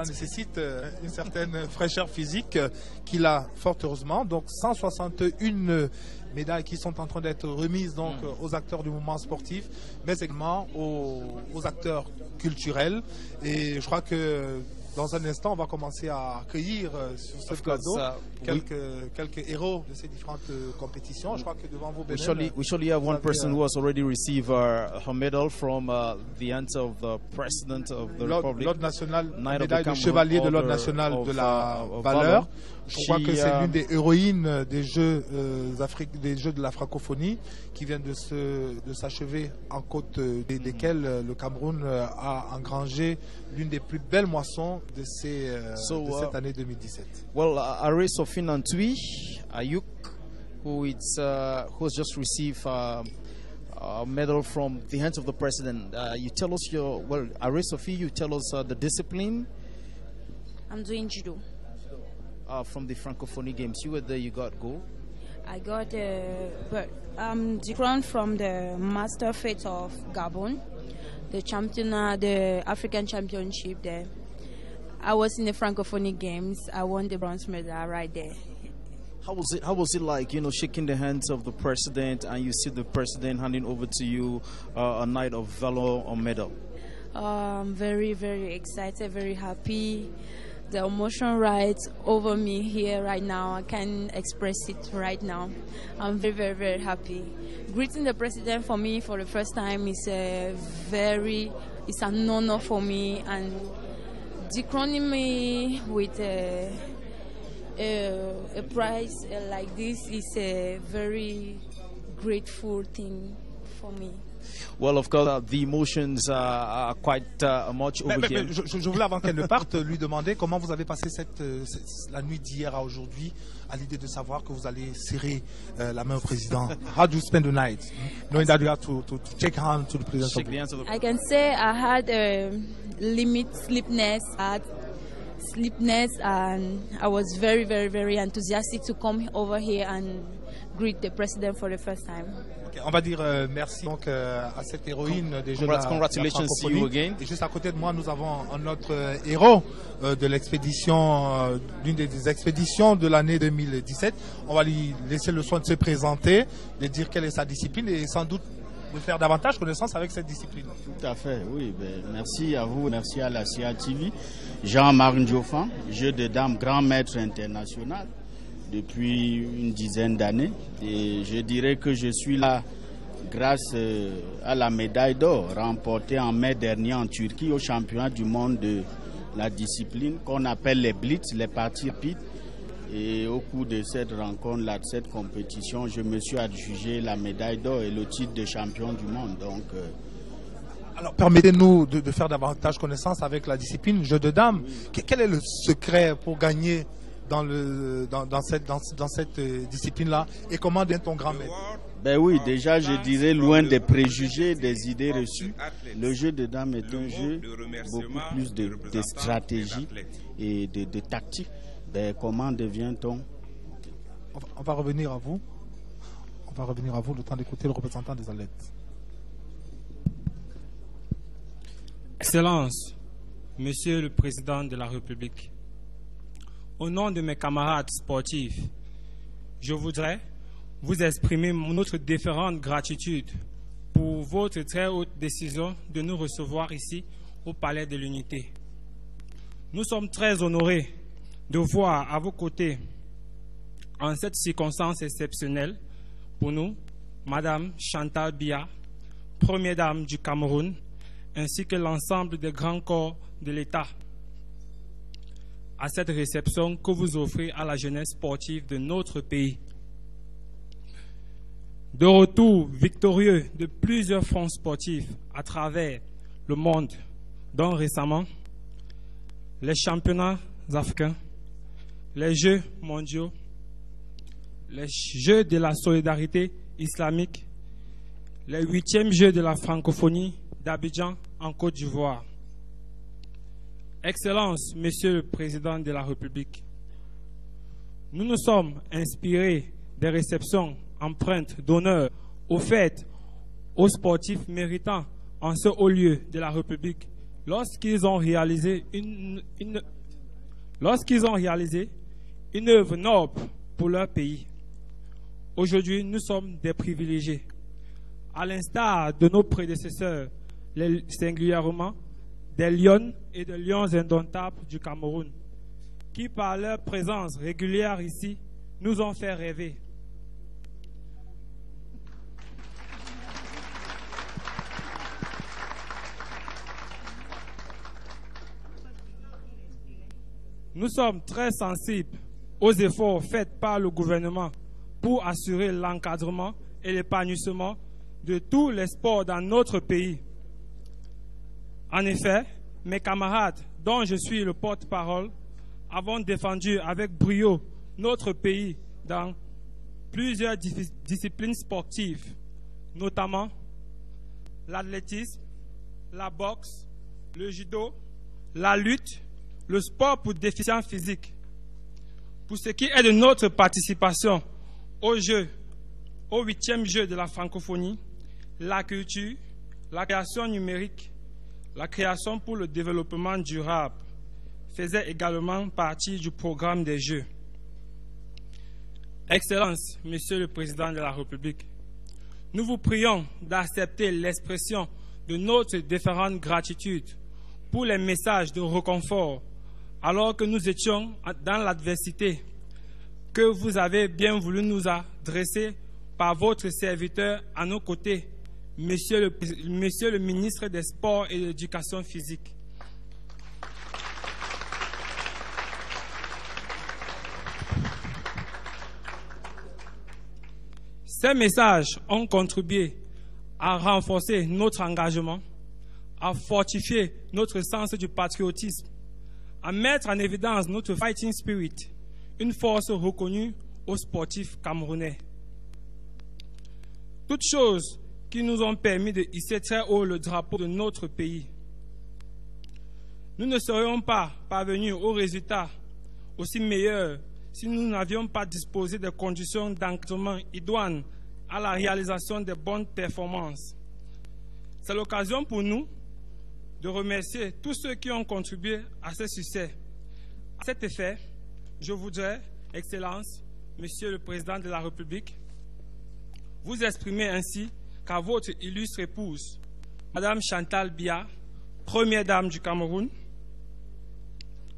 nécessite une certaine fraîcheur physique qu'il a fort heureusement. Donc 161 médailles qui sont en train d'être remises donc aux acteurs du mouvement sportif, mais également aux acteurs culturels. Et je crois que Dans un instant, on va commencer à accueillir sur ce plateau quelques héros de ces différentes compétitions. Je crois que devant vous, we surely have one person who has already received her medal from the hands of the President of the Republic. L'ordre national, médaille de chevalier de l'ordre national de la valeur. Je crois que c'est l'une des héroïnes des Jeux de la francophonie qui viennent de s'achever en côte desquels le Cameroun a engrangé l'une des plus belles moissons de cette année 2017. Well, Aresophie Nantui Ayuk, who has just received a medal from the hands of the president. You tell us Aresophie, you tell us the discipline. I'm doing judo. From the Francophonie Games, you were there, you got gold. I got the crown from the Master Fate of Gabon, the African Championship there. I was in the Francophonie Games. I won the bronze medal right there. How was it like, shaking the hands of the president and you see the president handing over to you a Knight of Valor or medal? I'm very, very excited, very happy. The emotion rides over me here right now. I can't express it right now. I'm very, very, very happy. Greeting the president for me for the first time is it's an honor for me, and decroning me with a prize like this is a very grateful thing for me. Well, of course, the emotions are quite much over here. Je voulais, avant qu'elle ne parte, lui demander comment vous avez passé la nuit d'hier à aujourd'hui, à l'idée de savoir que vous allez serrer la main au président. How do you spend the night, knowing that you have to shake hands to the president? I can say I had sleepiness, and I was very, very, very enthusiastic to come over here and greet the president for the first time. On va dire merci donc à cette héroïne des Jeux de la francophonie. Et juste à côté de moi, nous avons un autre héros de l'expédition, d'une des expéditions de l'année 2017. On va lui laisser le soin de se présenter, de dire quelle est sa discipline et sans doute de faire davantage connaissance avec cette discipline. Tout à fait, oui. Merci à vous, merci à la CATV. Jean-Marc Ndiofan, jeu de dames grand maître international depuis une dizaine d'années, et je dirais que je suis là grâce à la médaille d'or remportée en mai dernier en Turquie au championnat du monde de la discipline qu'on appelle les blitz, les parties rapides. Et au cours de cette rencontre-là, de cette compétition, je me suis adjugé la médaille d'or et le titre de champion du monde. Donc, alors, permettez-nous de faire davantage connaissance avec la discipline jeu de dames. Oui. Quel est le secret pour gagner dans cette discipline-là, et comment devient-on grand maître? Ben oui, déjà je dirais loin des préjugés, des idées reçues. Le jeu de dames est un jeu beaucoup plus de stratégie et de tactique. Ben, comment devient-on? On va revenir à vous. On va revenir à vous le temps d'écouter le représentant des athlètes. Excellence, Monsieur le Président de la République, au nom de mes camarades sportifs, je voudrais vous exprimer notre déférente gratitude pour votre très haute décision de nous recevoir ici au Palais de l'Unité. Nous sommes très honorés de voir à vos côtés, en cette circonstance exceptionnelle pour nous, Madame Chantal Biya, Première Dame du Cameroun, ainsi que l'ensemble des grands corps de l'État, à cette réception que vous offrez à la jeunesse sportive de notre pays. De retour victorieux de plusieurs fronts sportifs à travers le monde, dont récemment les championnats africains, les Jeux mondiaux, les Jeux de la solidarité islamique, les 8e Jeux de la francophonie d'Abidjan en Côte d'Ivoire. Excellence, Monsieur le Président de la République, nous nous sommes inspirés des réceptions empreintes d'honneur offertes aux sportifs méritants en ce haut lieu de la République lorsqu'ils ont réalisé une œuvre noble pour leur pays. Aujourd'hui, nous sommes des privilégiés. À l'instar de nos prédécesseurs, singulièrement des Lions et des Lions indomptables du Cameroun, qui par leur présence régulière ici nous ont fait rêver. Nous sommes très sensibles aux efforts faits par le gouvernement pour assurer l'encadrement et l'épanouissement de tous les sports dans notre pays. En effet, mes camarades, dont je suis le porte-parole, avons défendu avec brio notre pays dans plusieurs disciplines sportives, notamment l'athlétisme, la boxe, le judo, la lutte, le sport pour déficients physiques. Pour ce qui est de notre participation au 8e jeu de la francophonie, la culture, la création numérique, la création pour le développement durable faisait également partie du programme des Jeux. Excellence, Monsieur le Président de la République, nous vous prions d'accepter l'expression de notre déférente gratitude pour les messages de réconfort alors que nous étions dans l'adversité que vous avez bien voulu nous adresser par votre serviteur à nos côtés, Monsieur le ministre des Sports et de l'Éducation physique. Ces messages ont contribué à renforcer notre engagement, à fortifier notre sens du patriotisme, à mettre en évidence notre fighting spirit, une force reconnue aux sportifs camerounais. Toutes choses qui nous ont permis de hisser très haut le drapeau de notre pays. Nous ne serions pas parvenus aux résultats aussi meilleurs si nous n'avions pas disposé des conditions d'encadrement idoines à la réalisation de bonnes performances. C'est l'occasion pour nous de remercier tous ceux qui ont contribué à ce succès. À cet effet, je voudrais, Excellence, Monsieur le Président de la République, vous exprimer ainsi qu'à votre illustre épouse, Madame Chantal Biya, Première Dame du Cameroun,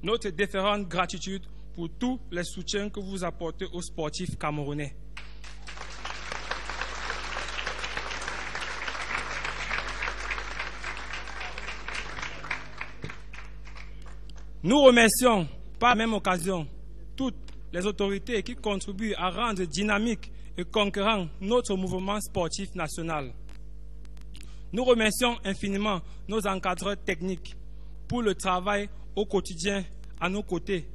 notre déférente gratitude pour tous les soutiens que vous apportez aux sportifs camerounais. Nous remercions par la même occasion toutes les autorités qui contribuent à rendre dynamique et conquérant notre mouvement sportif national. Nous remercions infiniment nos encadreurs techniques pour le travail au quotidien à nos côtés,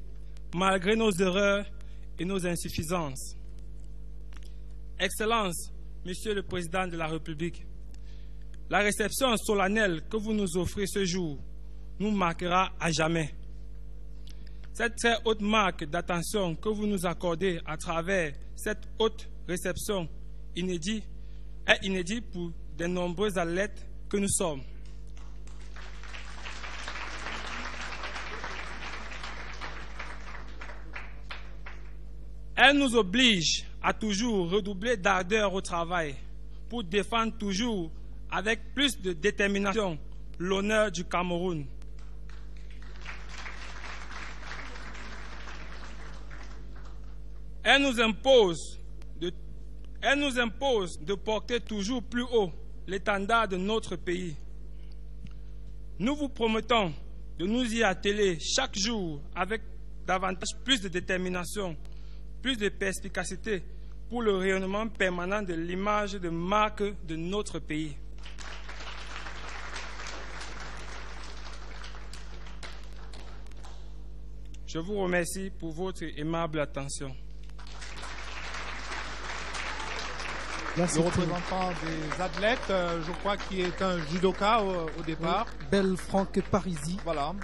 malgré nos erreurs et nos insuffisances. Excellence, Monsieur le Président de la République, la réception solennelle que vous nous offrez ce jour nous marquera à jamais. Cette très haute marque d'attention que vous nous accordez à travers cette haute réception est inédite pour de nombreux athlètes que nous sommes. Elle nous oblige à toujours redoubler d'ardeur au travail pour défendre toujours avec plus de détermination l'honneur du Cameroun. Elle nous impose de porter toujours plus haut l'étendard de notre pays. Nous vous promettons de nous y atteler chaque jour avec davantage plus de détermination, plus de perspicacité pour le rayonnement permanent de l'image de marque de notre pays. Je vous remercie pour votre aimable attention. Le représentant des athlètes, je crois qu'il est un judoka au départ. Oui, Belfranck Parisi. Voilà.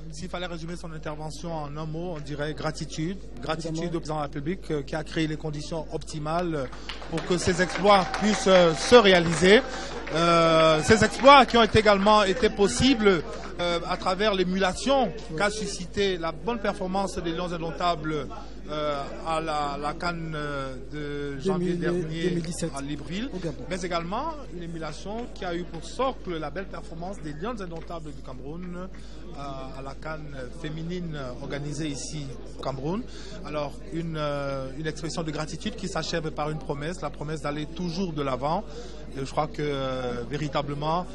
S'il fallait résumer son intervention en un mot, on dirait gratitude. Gratitude au président de la République qui a créé les conditions optimales pour que ces exploits puissent se réaliser. Ces exploits qui ont également été possibles à travers l'émulation qu'a suscité la bonne performance des Lions indomptables à la CAN de janvier dernier 2017. à Libreville, mais également une émulation qui a eu pour socle la belle performance des Lions indomptables du Cameroun à la CAN féminine organisée ici au Cameroun. Alors une expression de gratitude qui s'achève par une promesse, la promesse d'aller toujours de l'avant. Je crois que véritablement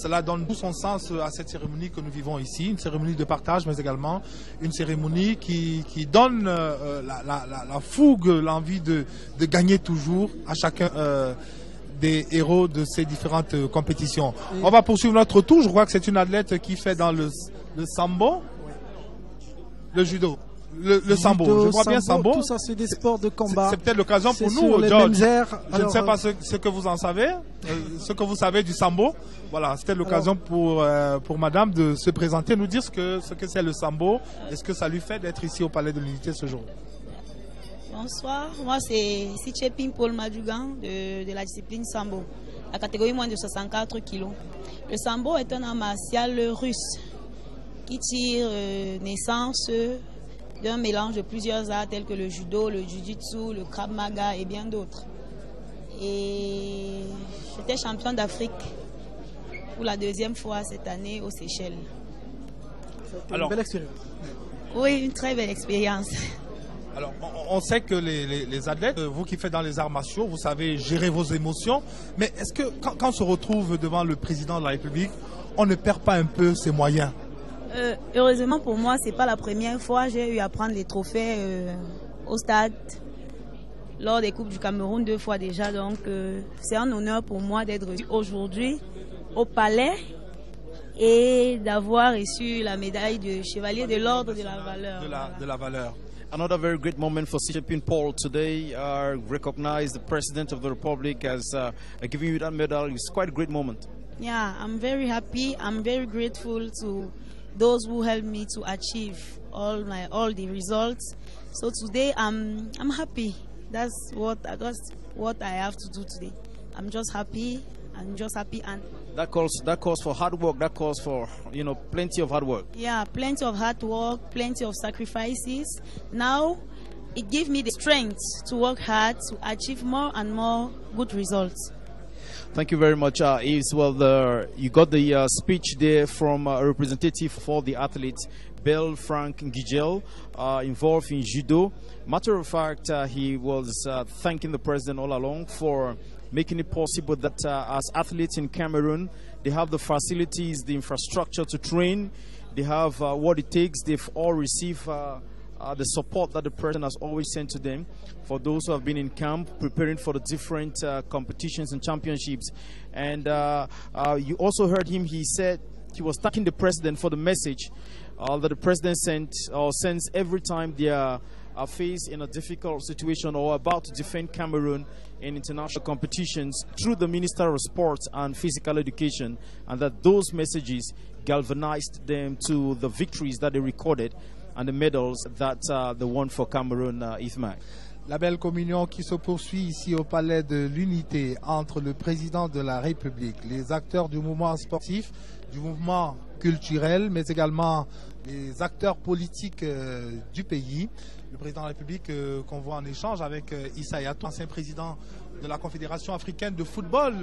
cela donne tout son sens à cette cérémonie que nous vivons ici, une cérémonie de partage mais également une cérémonie qui donne la fougue, l'envie de gagner toujours à chacun des héros de ces différentes compétitions. On va poursuivre notre tour, je crois que c'est une athlète qui fait dans le sambo, le judo. Le sambo, je vois bien sambo. Tout ça, c'est des sports de combat. C'est peut-être l'occasion pour nous, George. Je ne sais pas ce que vous en savez, ce que vous savez du sambo. Voilà, c'était l'occasion pour madame de se présenter, nous dire ce que c'est le sambo et ce que ça lui fait d'être ici au Palais de l'Unité ce jour. Bonsoir, moi c'est Sichepin Paul Madjugan de la discipline sambo, la catégorie moins de 64 kg. Le sambo est un art martial russe qui tire naissance d'un mélange de plusieurs arts tels que le judo, le jujutsu, le krav maga et bien d'autres. Et j'étais champion d'Afrique pour la deuxième fois cette année aux Seychelles. C'était une belle expérience. Oui, une très belle expérience. Alors, on sait que les athlètes, vous qui faites dans les arts martiaux, vous savez gérer vos émotions. Mais est-ce que quand on se retrouve devant le président de la République, on ne perd pas un peu ses moyens? Heureusement pour moi, c'est pas la première fois. J'ai eu à prendre les trophées au stade lors des Coupes du Cameroun 2 fois déjà. Donc, c'est un honneur pour moi d'être aujourd'hui au Palais et d'avoir reçu la médaille de chevalier de l'ordre de la valeur. De la valeur. Another very great moment for Sichepin Paul today. Recognize the President of the Republic as giving you that medal. It's quite a great moment. Yeah, I'm very happy. I'm very grateful to those who helped me to achieve all the results. So today I'm happy. That's what I have to do today. I'm just happy. I'm just happy, and that calls for hard work. That calls for plenty of hard work. Yeah, plenty of hard work, plenty of sacrifices. Now it gives me the strength to work hard to achieve more and more good results. Thank you very much. You got the speech there from a representative for the athletes, Bell Frank Ngigel, involved in judo. Matter of fact, he was thanking the president all along for making it possible that as athletes in Cameroon, they have the facilities, the infrastructure to train. They have what it takes. They've all received the support that the president has always sent to them. For those who have been in camp preparing for the different competitions and championships. And you also heard him, he said he was thanking the president for the message that the president sends every time they are faced in a difficult situation or about to defend Cameroon in international competitions through the Minister of Sports and Physical Education, and that those messages galvanized them to the victories that they recorded and the medals that they won for Cameroon, IFMAC. La belle communion qui se poursuit ici au Palais de l'Unité entre le président de la République, les acteurs du mouvement sportif, du mouvement culturel, mais également les acteurs politiques du pays. Le président de la République qu'on voit en échange avec Issa Hayatou, ancien président de la Confédération africaine de football,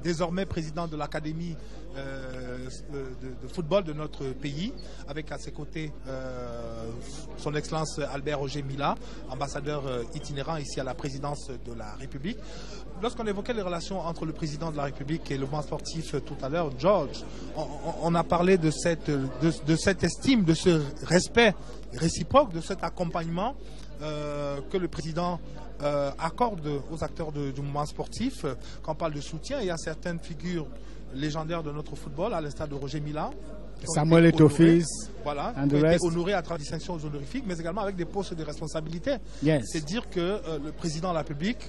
désormais président de l'Académie de football de notre pays, avec à ses côtés son Excellence Albert Roger Mila, ambassadeur itinérant ici à la présidence de la République. Lorsqu'on évoquait les relations entre le président de la République et le mouvement sportif tout à l'heure, George, on a parlé de cette estime, de ce respect réciproque, de cet accompagnement que le président accorde aux acteurs du mouvement sportif. Quand on parle de soutien, il y a certaines figures légendaires de notre football, à l'instar de Roger Mila, Samuel Eto'o, voilà, qui ont été honorés à travers distinctions honorifiques, mais également avec des postes de responsabilité. Yes. C'est dire que le président de la République,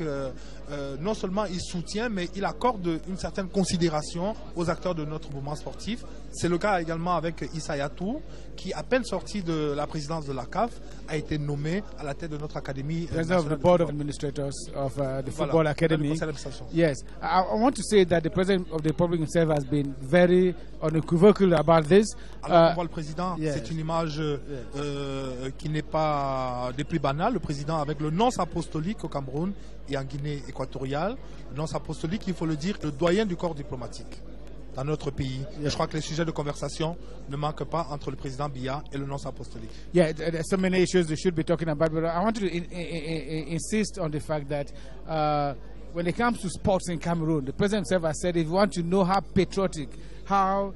non seulement il soutient, mais il accorde une certaine considération aux acteurs de notre mouvement sportif. C'est le cas également avec Issa Hayatou, qui, à peine sorti de la présidence de la CAF, a été nommé à la tête de notre académie. President of the Board of Administrators of the Football Academy. Yes, I want to say that the President of the Republic himself has been very unequivocal about this. is. Alors on voit le président, c'est une image qui n'est pas des plus banales. Le président avec le nonce apostolique au Cameroun et en Guinée équatoriale. Le nonce apostolique, il faut le dire, le doyen du corps diplomatique dans notre pays. Et je crois que les sujets de conversation ne manquent pas entre le président Biya et le nonce apostolique. Yeah, there's so many issues they should be talking about, but I want to insist on the fact that when it comes to sports in Cameroon, the president himself has said if you want to know how patriotic, how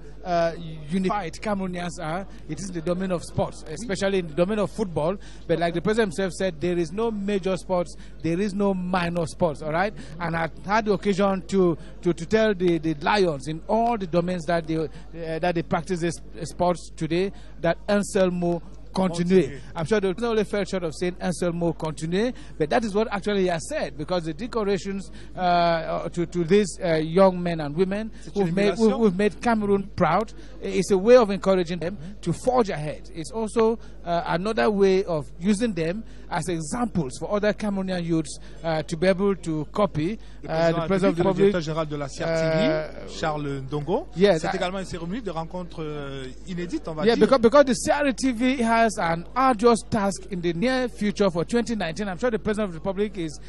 unified Cameroonians are, it is the domain of sports, especially in the domain of football. But like the president himself said, there is no major sports, there is no minor sports, all right? And I had the occasion to tell the Lions in all the domains that they practice this sports today that Anselmo continue. I'm sure they only fell short of saying Anselmo continue, but that is what actually he has said, because the decorations to these young men and women who've made Cameroon proud is a way of encouraging them to forge ahead. It's also another way of using them as examples for other Cameroonian youths to be able to copy the President of the Republic. Le directeur général de la CRTV, Charles Ndongo. Yes, c'est également une cérémonie de rencontre inédite, on va dire. Yeah, because the CRTV has an arduous task in the near future for 2019. I'm sure the President of the Republic is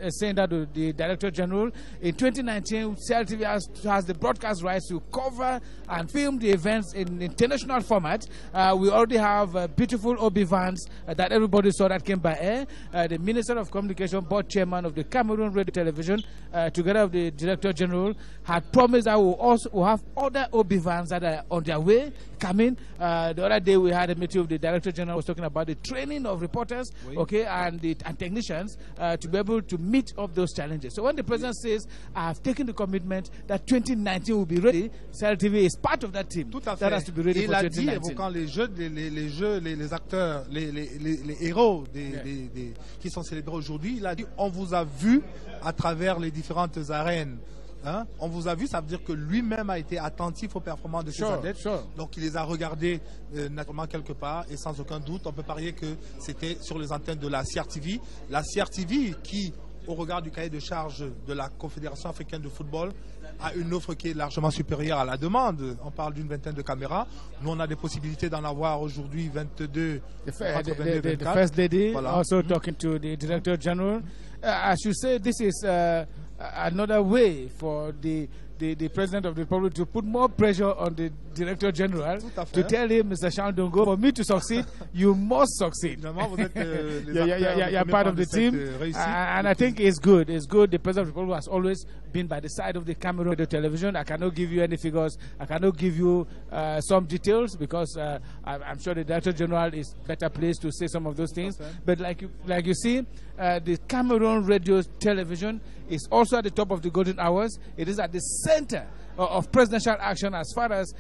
saying that to the Director General. In 2019, CRTV has the broadcast rights to cover and film the events in international format. We already have beautiful Obi Vans that everybody saw that came by air. The Minister of Communication, board chairman of the Cameroon Radio Television, together with the Director General, had promised that we'll have other Obi Vans that are on their way coming. The other day we had a meeting with the Director General, was talking about the training of reporters, okay, and technicians to be able to meet up those challenges. So when the President says, I have taken the commitment that 2019 will be ready, CRTV is part of that team. Tout à fait. That has to be ready for 2019. Il a dit, évoquant les acteurs, les héros qui sont célébrés aujourd'hui, il a dit, on vous a vu à travers les différentes arènes. Hein? On vous a vu, ça veut dire que lui-même a été attentif aux performances de ses athlètes. Donc il les a regardés naturellement quelque part, et sans aucun doute, on peut parier que c'était sur les antennes de la CRTV. La CRTV qui, au regard du cahier de charge de la Confédération africaine de football, a une offre qui est largement supérieure à la demande. On parle d'une vingtaine de caméras. Nous, on a des possibilités d'en avoir aujourd'hui 22. The First Lady also talking to the Director General. I should say this is another way for the President of the Republic to put more pressure on the Director General to tell him, Mr. Charles Ndongo, for me to succeed, you must succeed. You're part of the team, and I think it's good. It's good. The President of the Republic has always been by the side of the Cameroon Radio Television. I cannot give you any figures. I cannot give you some details because I'm sure the Director General is better placed to say some of those things. But like you see, the Cameroon Radio Television is also at the top of the golden hours. It is at the center of presidential action as far as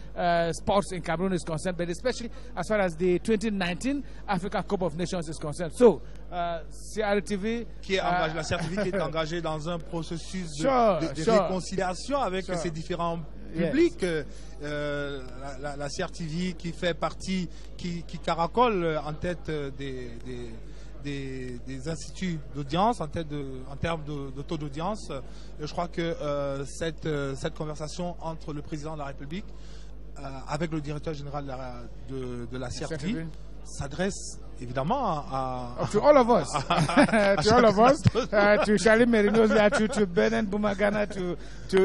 sports in Cameroon is concerned, but especially as far as the 2019 Africa Cup of Nations is concerned. So, CRTV la CRTV qui est engagée dans un processus de réconciliation avec ses différents publics. La CRTV qui fait partie, qui caracole en tête des instituts d'audience en termes de taux d'audience. Je crois que cette conversation entre le président de la République avec le directeur général de la CRTV s'adresse évidemment to all of us, to Charlie Merinosia, to Benen Bumagana, to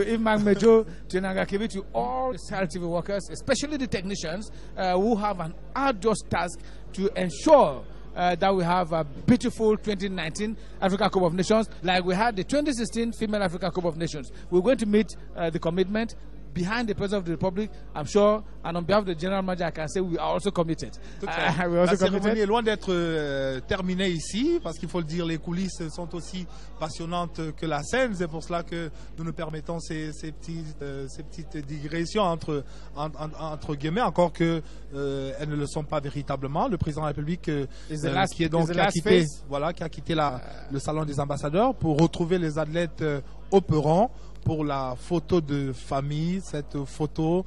Imang Mejo, to Nagakibi, to all the CRTV workers, especially the technicians who have an arduous task to ensure that we have a beautiful 2019 Africa Cup of Nations like we had the 2016 Female Africa Cup of Nations. We're going to meet the commitment behind the President of the Republic, I'm sure, and on behalf of the General Manager, I can say we are also committed. La cérémonie est loin d'être terminée ici, parce qu'il faut le dire, les coulisses sont aussi passionnantes que la scène. C'est pour cela que nous nous permettons ces petites digressions entre guillemets, encore que elles ne le sont pas véritablement. Le Président de la République qui a quitté le salon des ambassadeurs pour retrouver les athlètes au perron pour la photo de famille, cette photo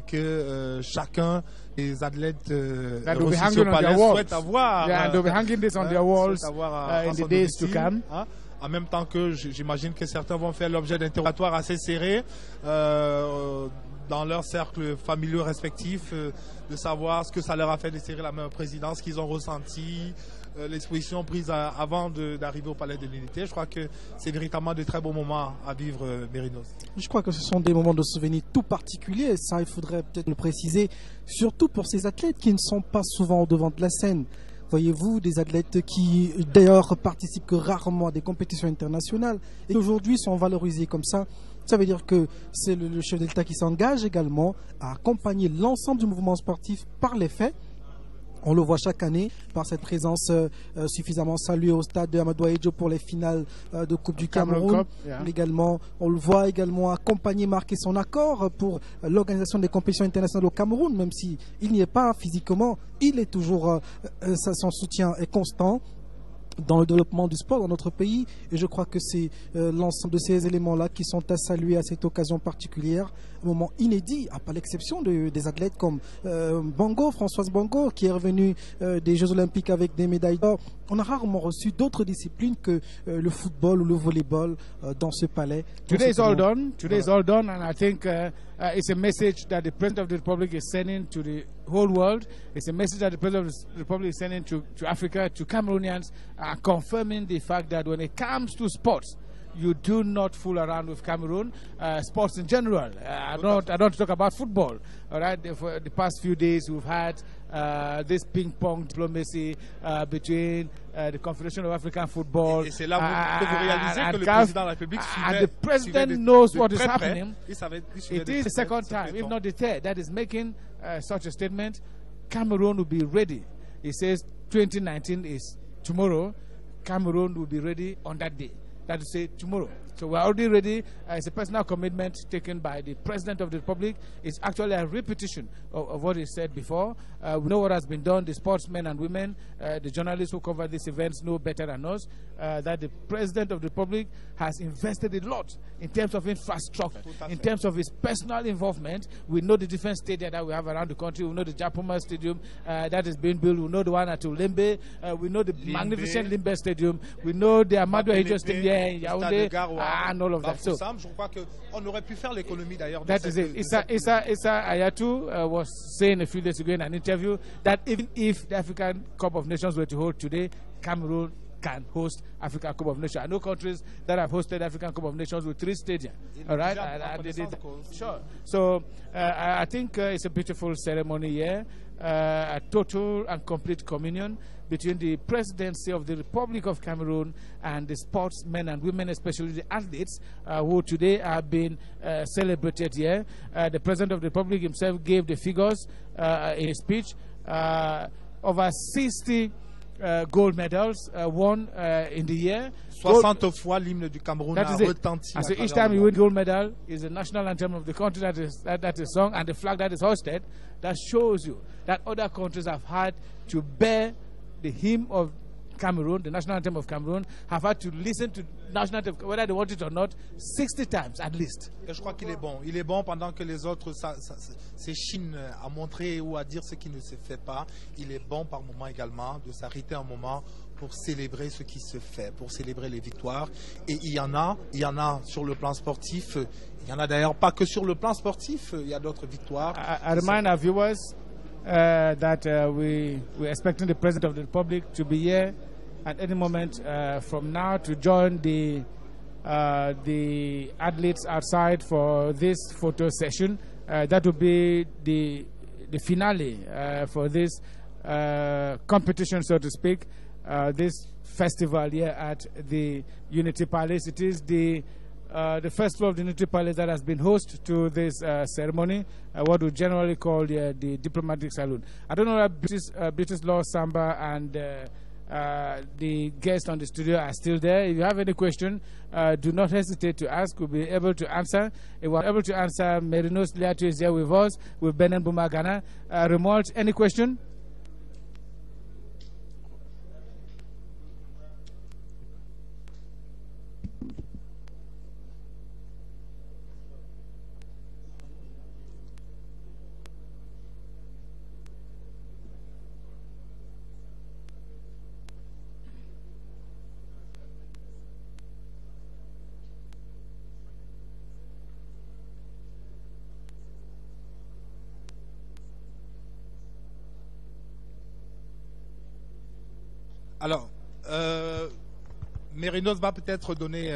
que chacun des athlètes reçus au palais souhaite avoir. They'll be hanging this on their walls in the days to come. En même temps que j'imagine que certains vont faire l'objet d'interrogatoires assez serrés dans leur cercle familial respectif, de savoir ce que ça leur a fait de serrer la main au président, ce qu'ils ont ressenti, l'exposition prise avant d'arriver au Palais de l'Unité. Je crois que c'est véritablement de très bons moments à vivre, Mérinos. Je crois que ce sont des moments de souvenir tout particuliers, ça il faudrait peut-être le préciser, surtout pour ces athlètes qui ne sont pas souvent au devant de la scène. Voyez-vous, des athlètes qui d'ailleurs participent que rarement à des compétitions internationales et aujourd'hui sont valorisés comme ça. Ça veut dire que c'est le chef d'État qui s'engage également à accompagner l'ensemble du mouvement sportif par les faits. On le voit chaque année par cette présence suffisamment saluée au stade de Amadou Ahidjo pour les finales de Coupe du Cameroun. Également, on le voit également accompagner, marquer son accord pour l'organisation des compétitions internationales au Cameroun, même s'il n'y est pas physiquement, il est toujours, son soutien est constant dans le développement du sport dans notre pays, et je crois que c'est l'ensemble de ces éléments-là qui sont à saluer à cette occasion particulière, un moment inédit, à pas l'exception des athlètes comme Françoise Bongo, qui est revenue des Jeux Olympiques avec des médailles d'or. On a rarement reçu d'autres disciplines que le football ou le volleyball dans ce palais. Today is all done. Today is all done, and I think it's a message that the President of the Republic is sending to the whole world. It's a message that the President of the Republic is sending to Africa, to Cameroonians, confirming the fact that when it comes to sports, you do not fool around with Cameroon. Sports in general. I don't talk about football. All right. For the past few days, we've had this ping-pong diplomacy between the Confederation of African Football et c'est là que vous réalisez que le président de la République and the president knows what is happening. It is the second time, if not the third, that is making such a statement. Cameroon will be ready. He says 2019 is tomorrow. Cameroon will be ready on that day. That is say tomorrow. So we're already ready. It's a personal commitment taken by the President of the Republic. It's actually a repetition of what he said before. We know what has been done. The sportsmen and women, the journalists who cover these events know better than us that the President of the Republic has invested a lot in terms of infrastructure, in terms of his personal involvement. We know the different stadiums that we have around the country. We know the Japoma Stadium that is being built. We know the one at Ulembe. We know the magnificent Limbe Stadium. We know the Amadou Ahidjo Stadium in Yaoundé. And all of that. So, je crois qu'on aurait pu faire l'économie d'ailleurs. That is it. Issa Hayatou was saying a few days ago in an interview that even if the African Cup of Nations were to hold today, Cameroon can host African Cup of Nations. I know countries that have hosted African Cup of Nations with 3 stadiums. All right, sure. So I think it's a beautiful ceremony here, a total and complete communion between the presidency of the Republic of Cameroon and the sportsmen and women, especially the athletes, who today are being celebrated here. The President of the Republic himself gave the figures in his speech. Over 60 gold medals won in the year. 60 fois l'hymne du Cameroun a retenti. So each time you win gold medal is the national anthem of the country that is sung, and the flag that is hoisted. That shows you that other countries have had to bear the hymn of Cameroon, the national anthem of Cameroon, have had to listen to national anthem, whether they want it or not, 60 times at least. Et je crois qu'il est bon. Il est bon pendant que les autres s'échinent à montrer ou à dire ce qui ne se fait pas. Il est bon par moment également de s'arrêter un moment pour célébrer ce qui se fait, pour célébrer les victoires. Et il y en a sur le plan sportif. Il y en a d'ailleurs pas que sur le plan sportif. Il y a d'autres victoires. I remind our viewers that we're expecting the President of the Republic to be here at any moment from now to join the athletes outside for this photo session. That will be the finale for this competition, so to speak, this festival here at the Unity Palace. It is the first floor of the Unity Palace that has been host to this ceremony, what we generally call the diplomatic saloon. I don't know if British Law Samba and the guests on the studio are still there. If you have any question, do not hesitate to ask. We'll be able to answer. If we're able to answer, Merinos Liatu is here with us, with Benin Bumagana. Remote, any question? Alors, Merinos va peut-être donner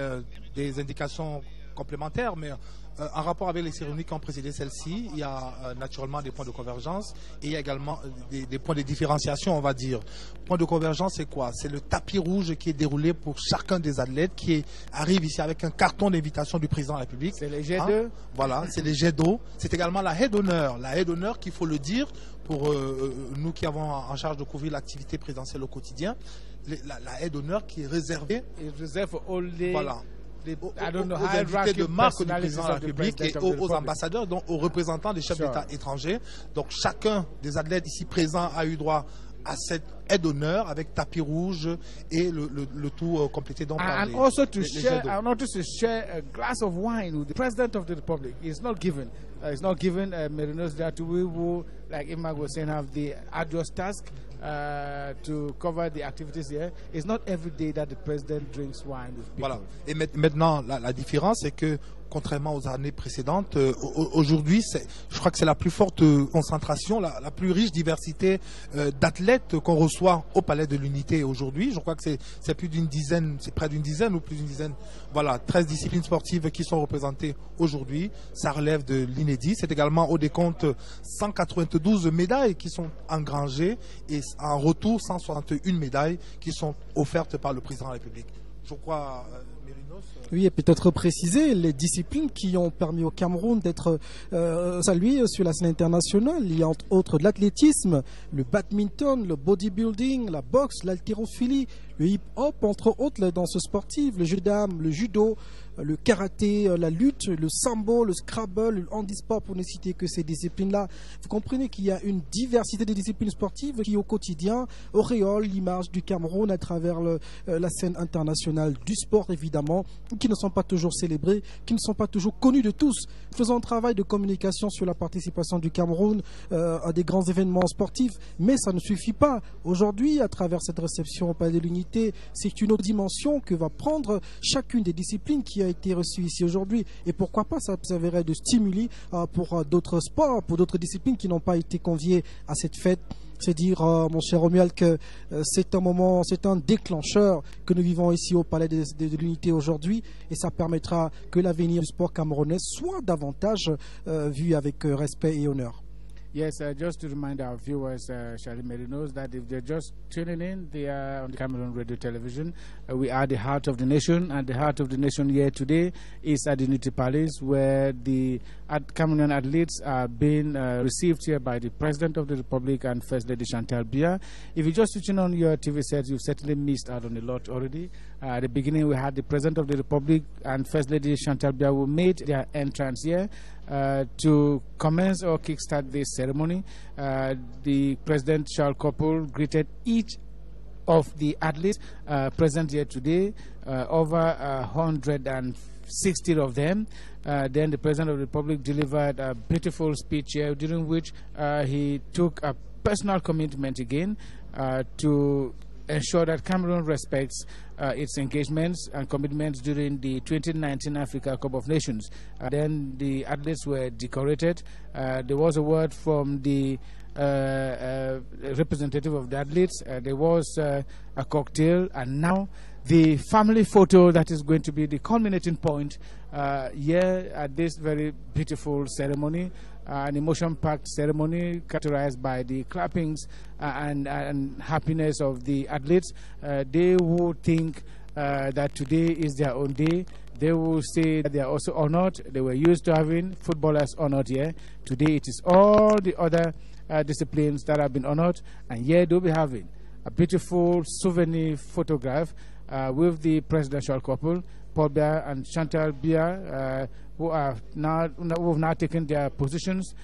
des indications complémentaires, mais en rapport avec les cérémonies qui ont précédé celle-ci, il y a naturellement des points de convergence et il y a également des points de différenciation, on va dire. Point de convergence, c'est quoi? C'est le tapis rouge qui est déroulé pour chacun des athlètes qui arrive ici avec un carton d'invitation du président de la République. C'est les jets d'eau. Voilà, c'est les jets d'eau. C'est également la haie d'honneur. La haie d'honneur, qu'il faut le dire, pour nous qui avons en charge de couvrir l'activité présidentielle au quotidien, la haie d'honneur qui est réservée. Voilà. Aux invités de marque du président de la République et aux ambassadeurs, donc aux représentants des chefs d'État étrangers. Donc chacun des athlètes ici présents a eu droit à cette aide d'honneur avec tapis rouge et le tout complété donc par and also to share a glass of wine with the President of the Republic. It's not given. It's not given. Merinos Datoui will, like Imag was saying, have the arduous task to cover the activities here. It's not every day that the President drinks wine with people. Voilà. Et maintenant, la différence, c'est que contrairement aux années précédentes, aujourd'hui, je crois que c'est la plus forte concentration, la plus riche diversité d'athlètes qu'on reçoit au Palais de l'Unité aujourd'hui. Je crois que c'est plus d'une dizaine, c'est près d'une dizaine ou plus d'une dizaine. Voilà, 13 disciplines sportives qui sont représentées aujourd'hui. Ça relève de l'inédit. C'est également au décompte 192 médailles qui sont engrangées et en retour 161 médailles qui sont offertes par le président de la République. Je crois... Oui, et peut-être préciser les disciplines qui ont permis au Cameroun d'être salué sur la scène internationale. Il y a entre autres l'athlétisme, le badminton, le bodybuilding, la boxe, l'haltérophilie, le hip-hop, entre autres les danses sportives, le jeu d'armes, le judo, le karaté, la lutte, le sambo, le scrabble, le handisport, pour ne citer que ces disciplines-là. Vous comprenez qu'il y a une diversité de disciplines sportives qui, au quotidien, auréolent l'image du Cameroun à travers la scène internationale du sport, évidemment, qui ne sont pas toujours célébrés, qui ne sont pas toujours connus de tous. Faisons un travail de communication sur la participation du Cameroun à des grands événements sportifs, mais ça ne suffit pas. Aujourd'hui, à travers cette réception au Palais de l'Unité, c'est une autre dimension que va prendre chacune des disciplines qui a été reçue ici aujourd'hui. Et pourquoi pas, ça servirait de stimuli pour d'autres sports, pour d'autres disciplines qui n'ont pas été conviées à cette fête. C'est dire, mon cher Romuald, que c'est un moment, c'est un déclencheur que nous vivons ici au Palais de l'Unité aujourd'hui, et ça permettra que l'avenir du sport camerounais soit davantage vu avec respect et honneur. Yes, just to remind our viewers, Charlie Merinos, that if they're just tuning in, they are on the Cameroon Radio Television. We are the heart of the nation, and the heart of the nation here today is at the Unity Palace, where the Cameroonian athletes are being received here by the President of the Republic and First Lady Chantal Biya. If you're just switching on your TV sets, you've certainly missed out on a lot already. At the beginning, we had the President of the Republic and First Lady Chantal Biya who made their entrance here to commence or kickstart this ceremony. The President Charles Koppel greeted each of the athletes present here today, over 160 of them. Then the President of the Republic delivered a beautiful speech here, during which he took a personal commitment again to ensure that Cameroon respects its engagements and commitments during the 2019 Africa Cup of Nations. Then the athletes were decorated. There was a word from the representative of the athletes. There was a cocktail, and now the family photo that is going to be the culminating point here at this very beautiful ceremony. An emotion-packed ceremony characterized by the clappings and happiness of the athletes. They will think that today is their own day. They will say that they are also honored. They were used to having footballers honored here. Today it is all the other disciplines that have been honored, and here they'll be having a beautiful souvenir photograph with the presidential couple, Paul Biya and Chantal Biya, who have now taken their positions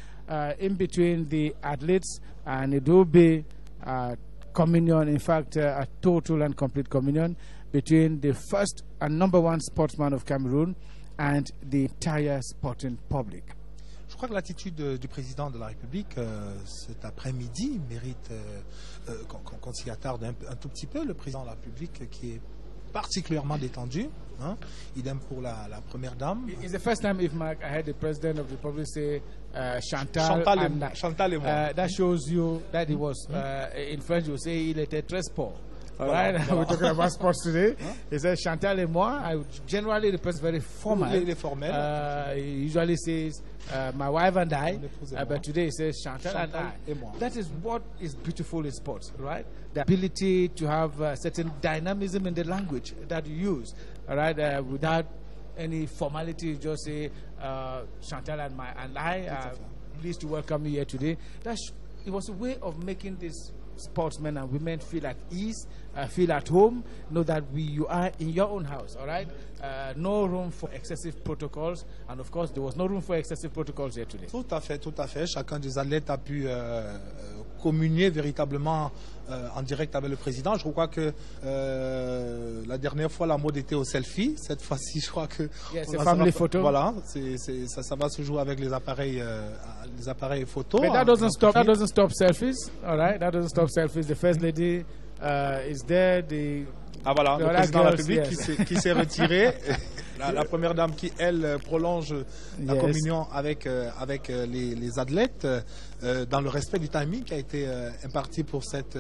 in between the athletes, and it will be communion, in fact, a total and complete communion between the first and number one sportsman of Cameroon and the entire sporting public. Je crois que l'attitude du président de la République cet après-midi mérite qu'on s'y attarde un tout petit peu. Le président de la République qui est particulièrement détendu, hein? Idem pour la première dame. It's the first time, if Mark, I heard the president of the Republic say Chantal et moi. That shows you that he was in French you say il était très sport. All right, we're talking about sports today. He says Chantal et moi. Generally, the person very formal. He usually says my wife and I, but today he says Chantal and I. That is what is beautiful in sports, right? The ability to have certain dynamism in the language that you use, all right, without any formality. You just say Chantal and I. Pleased to welcome you here today. It was a way of making these sportsmen and women feel at ease, feel at home, know that you are in your own house, all right? No room for excessive protocols, and of course there was no room for excessive protocols here today. Tout à fait, tout à fait. Chacun des athlètes a pu communier véritablement en direct avec le président. Je crois que la dernière fois la mode était au selfie. Cette fois-ci, je crois que c'est family photo. Voilà, ça va se jouer avec les appareils photo. But that doesn't stop selfies, all right? That doesn't stop selfies. The first lady is there. Voilà, le président de la République qui s'est retiré. La première dame qui, elle, prolonge la communion avec les athlètes dans le respect du timing qui a été imparti pour cette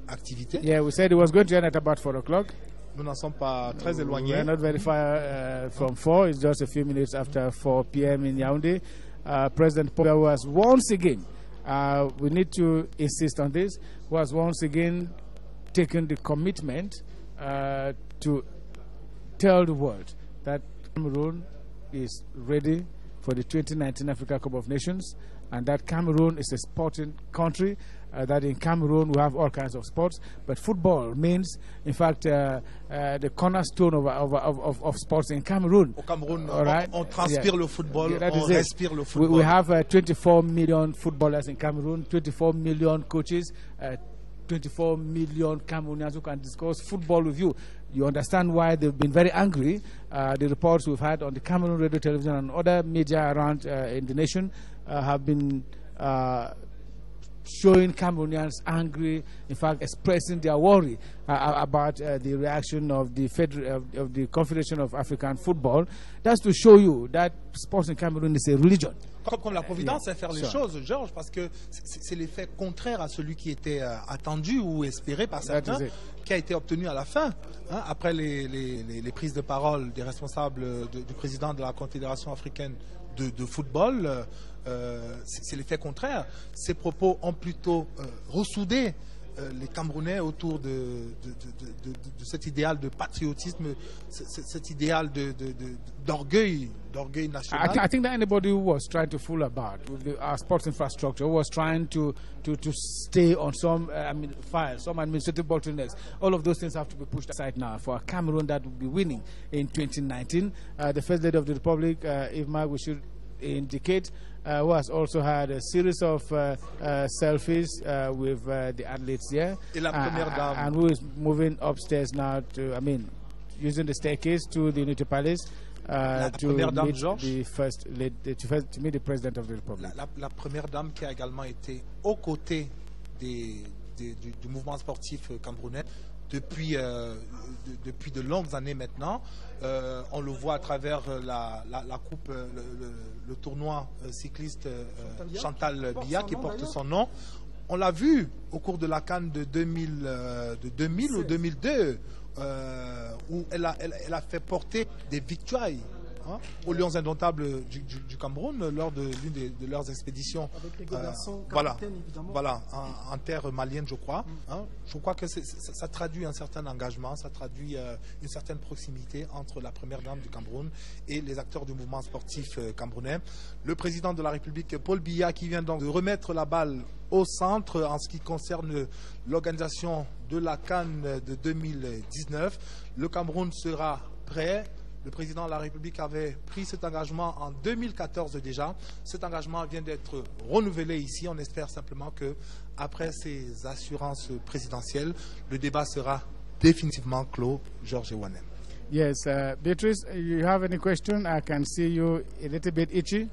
activité. Yeah, we said it was going to end at about 4 o'clock. Nous n'en sommes pas très éloignés. We're not very far from 4. It's just a few minutes after 4 p.m. in Yaoundé. President Paul Biya was once again, we need to insist on this, was once again taken the commitment to tell the world that Cameroon is ready for the 2019 Africa Cup of Nations, and that Cameroon is a sporting country, that in Cameroon we have all kinds of sports, but football remains, in fact, the cornerstone of sports in Cameroon. Au Cameroun, right? on transpire le football, on respire le football. We have 24 million footballers in Cameroon, 24 million coaches, 24 million Cameroonians who can discuss football with you. You understand why they've been very angry. The reports we've had on the Cameroon radio, television, and other media around in the nation have been showing Cameroonians angry, in fact, expressing their worry about the reaction of the Confederation of African Football. That's to show you that sports in Cameroon is a religion. Comme la Providence sait faire les choses, Georges, parce que c'est l'effet contraire à celui qui était attendu ou espéré par certains, qui a été obtenu à la fin, hein, après les prises de parole des responsables du président de la Confédération africaine de football. C'est l'effet contraire. Ces propos ont plutôt ressoudé les Camerounais autour de cet idéal de patriotisme, cet idéal d'orgueil national. I think that anybody who was trying to fool about with our sports infrastructure, who was trying to stay on some files, some administrative bottlenecks, all of those things have to be pushed aside now for a Cameroon that will be winning in 2019. The First Lady of the Republic, Ifma, we should indicate, who has also had a series of selfies with the athletes here, and who is moving upstairs now to, using the staircase to the Unity Palace to meet the President of the Republic. La première dame qui a également été aux côtés du mouvement sportif camerounais depuis de longues années maintenant. On le voit à travers la coupe, le tournoi cycliste Chantal Biya qui porte son nom. On l'a vu au cours de la CAN de 2000 ou 2002 où elle a fait porter des victoires aux Lions indomptables du Cameroun lors de l'une de leurs expéditions, en terre malienne, je crois. Je crois que ça traduit un certain engagement, ça traduit une certaine proximité entre la première dame du Cameroun et les acteurs du mouvement sportif camerounais. Le président de la République, Paul Biya, qui vient donc de remettre la balle au centre en ce qui concerne l'organisation de la CAN de 2019. Le Cameroun sera prêt. Le président de la République avait pris cet engagement en 2014 déjà. Cet engagement vient d'être renouvelé ici. On espère simplement que, après ces assurances présidentielles, le débat sera définitivement clos. Georges Ewanem. Yes, Beatrice, you have any question? I can see you a little bit itchy.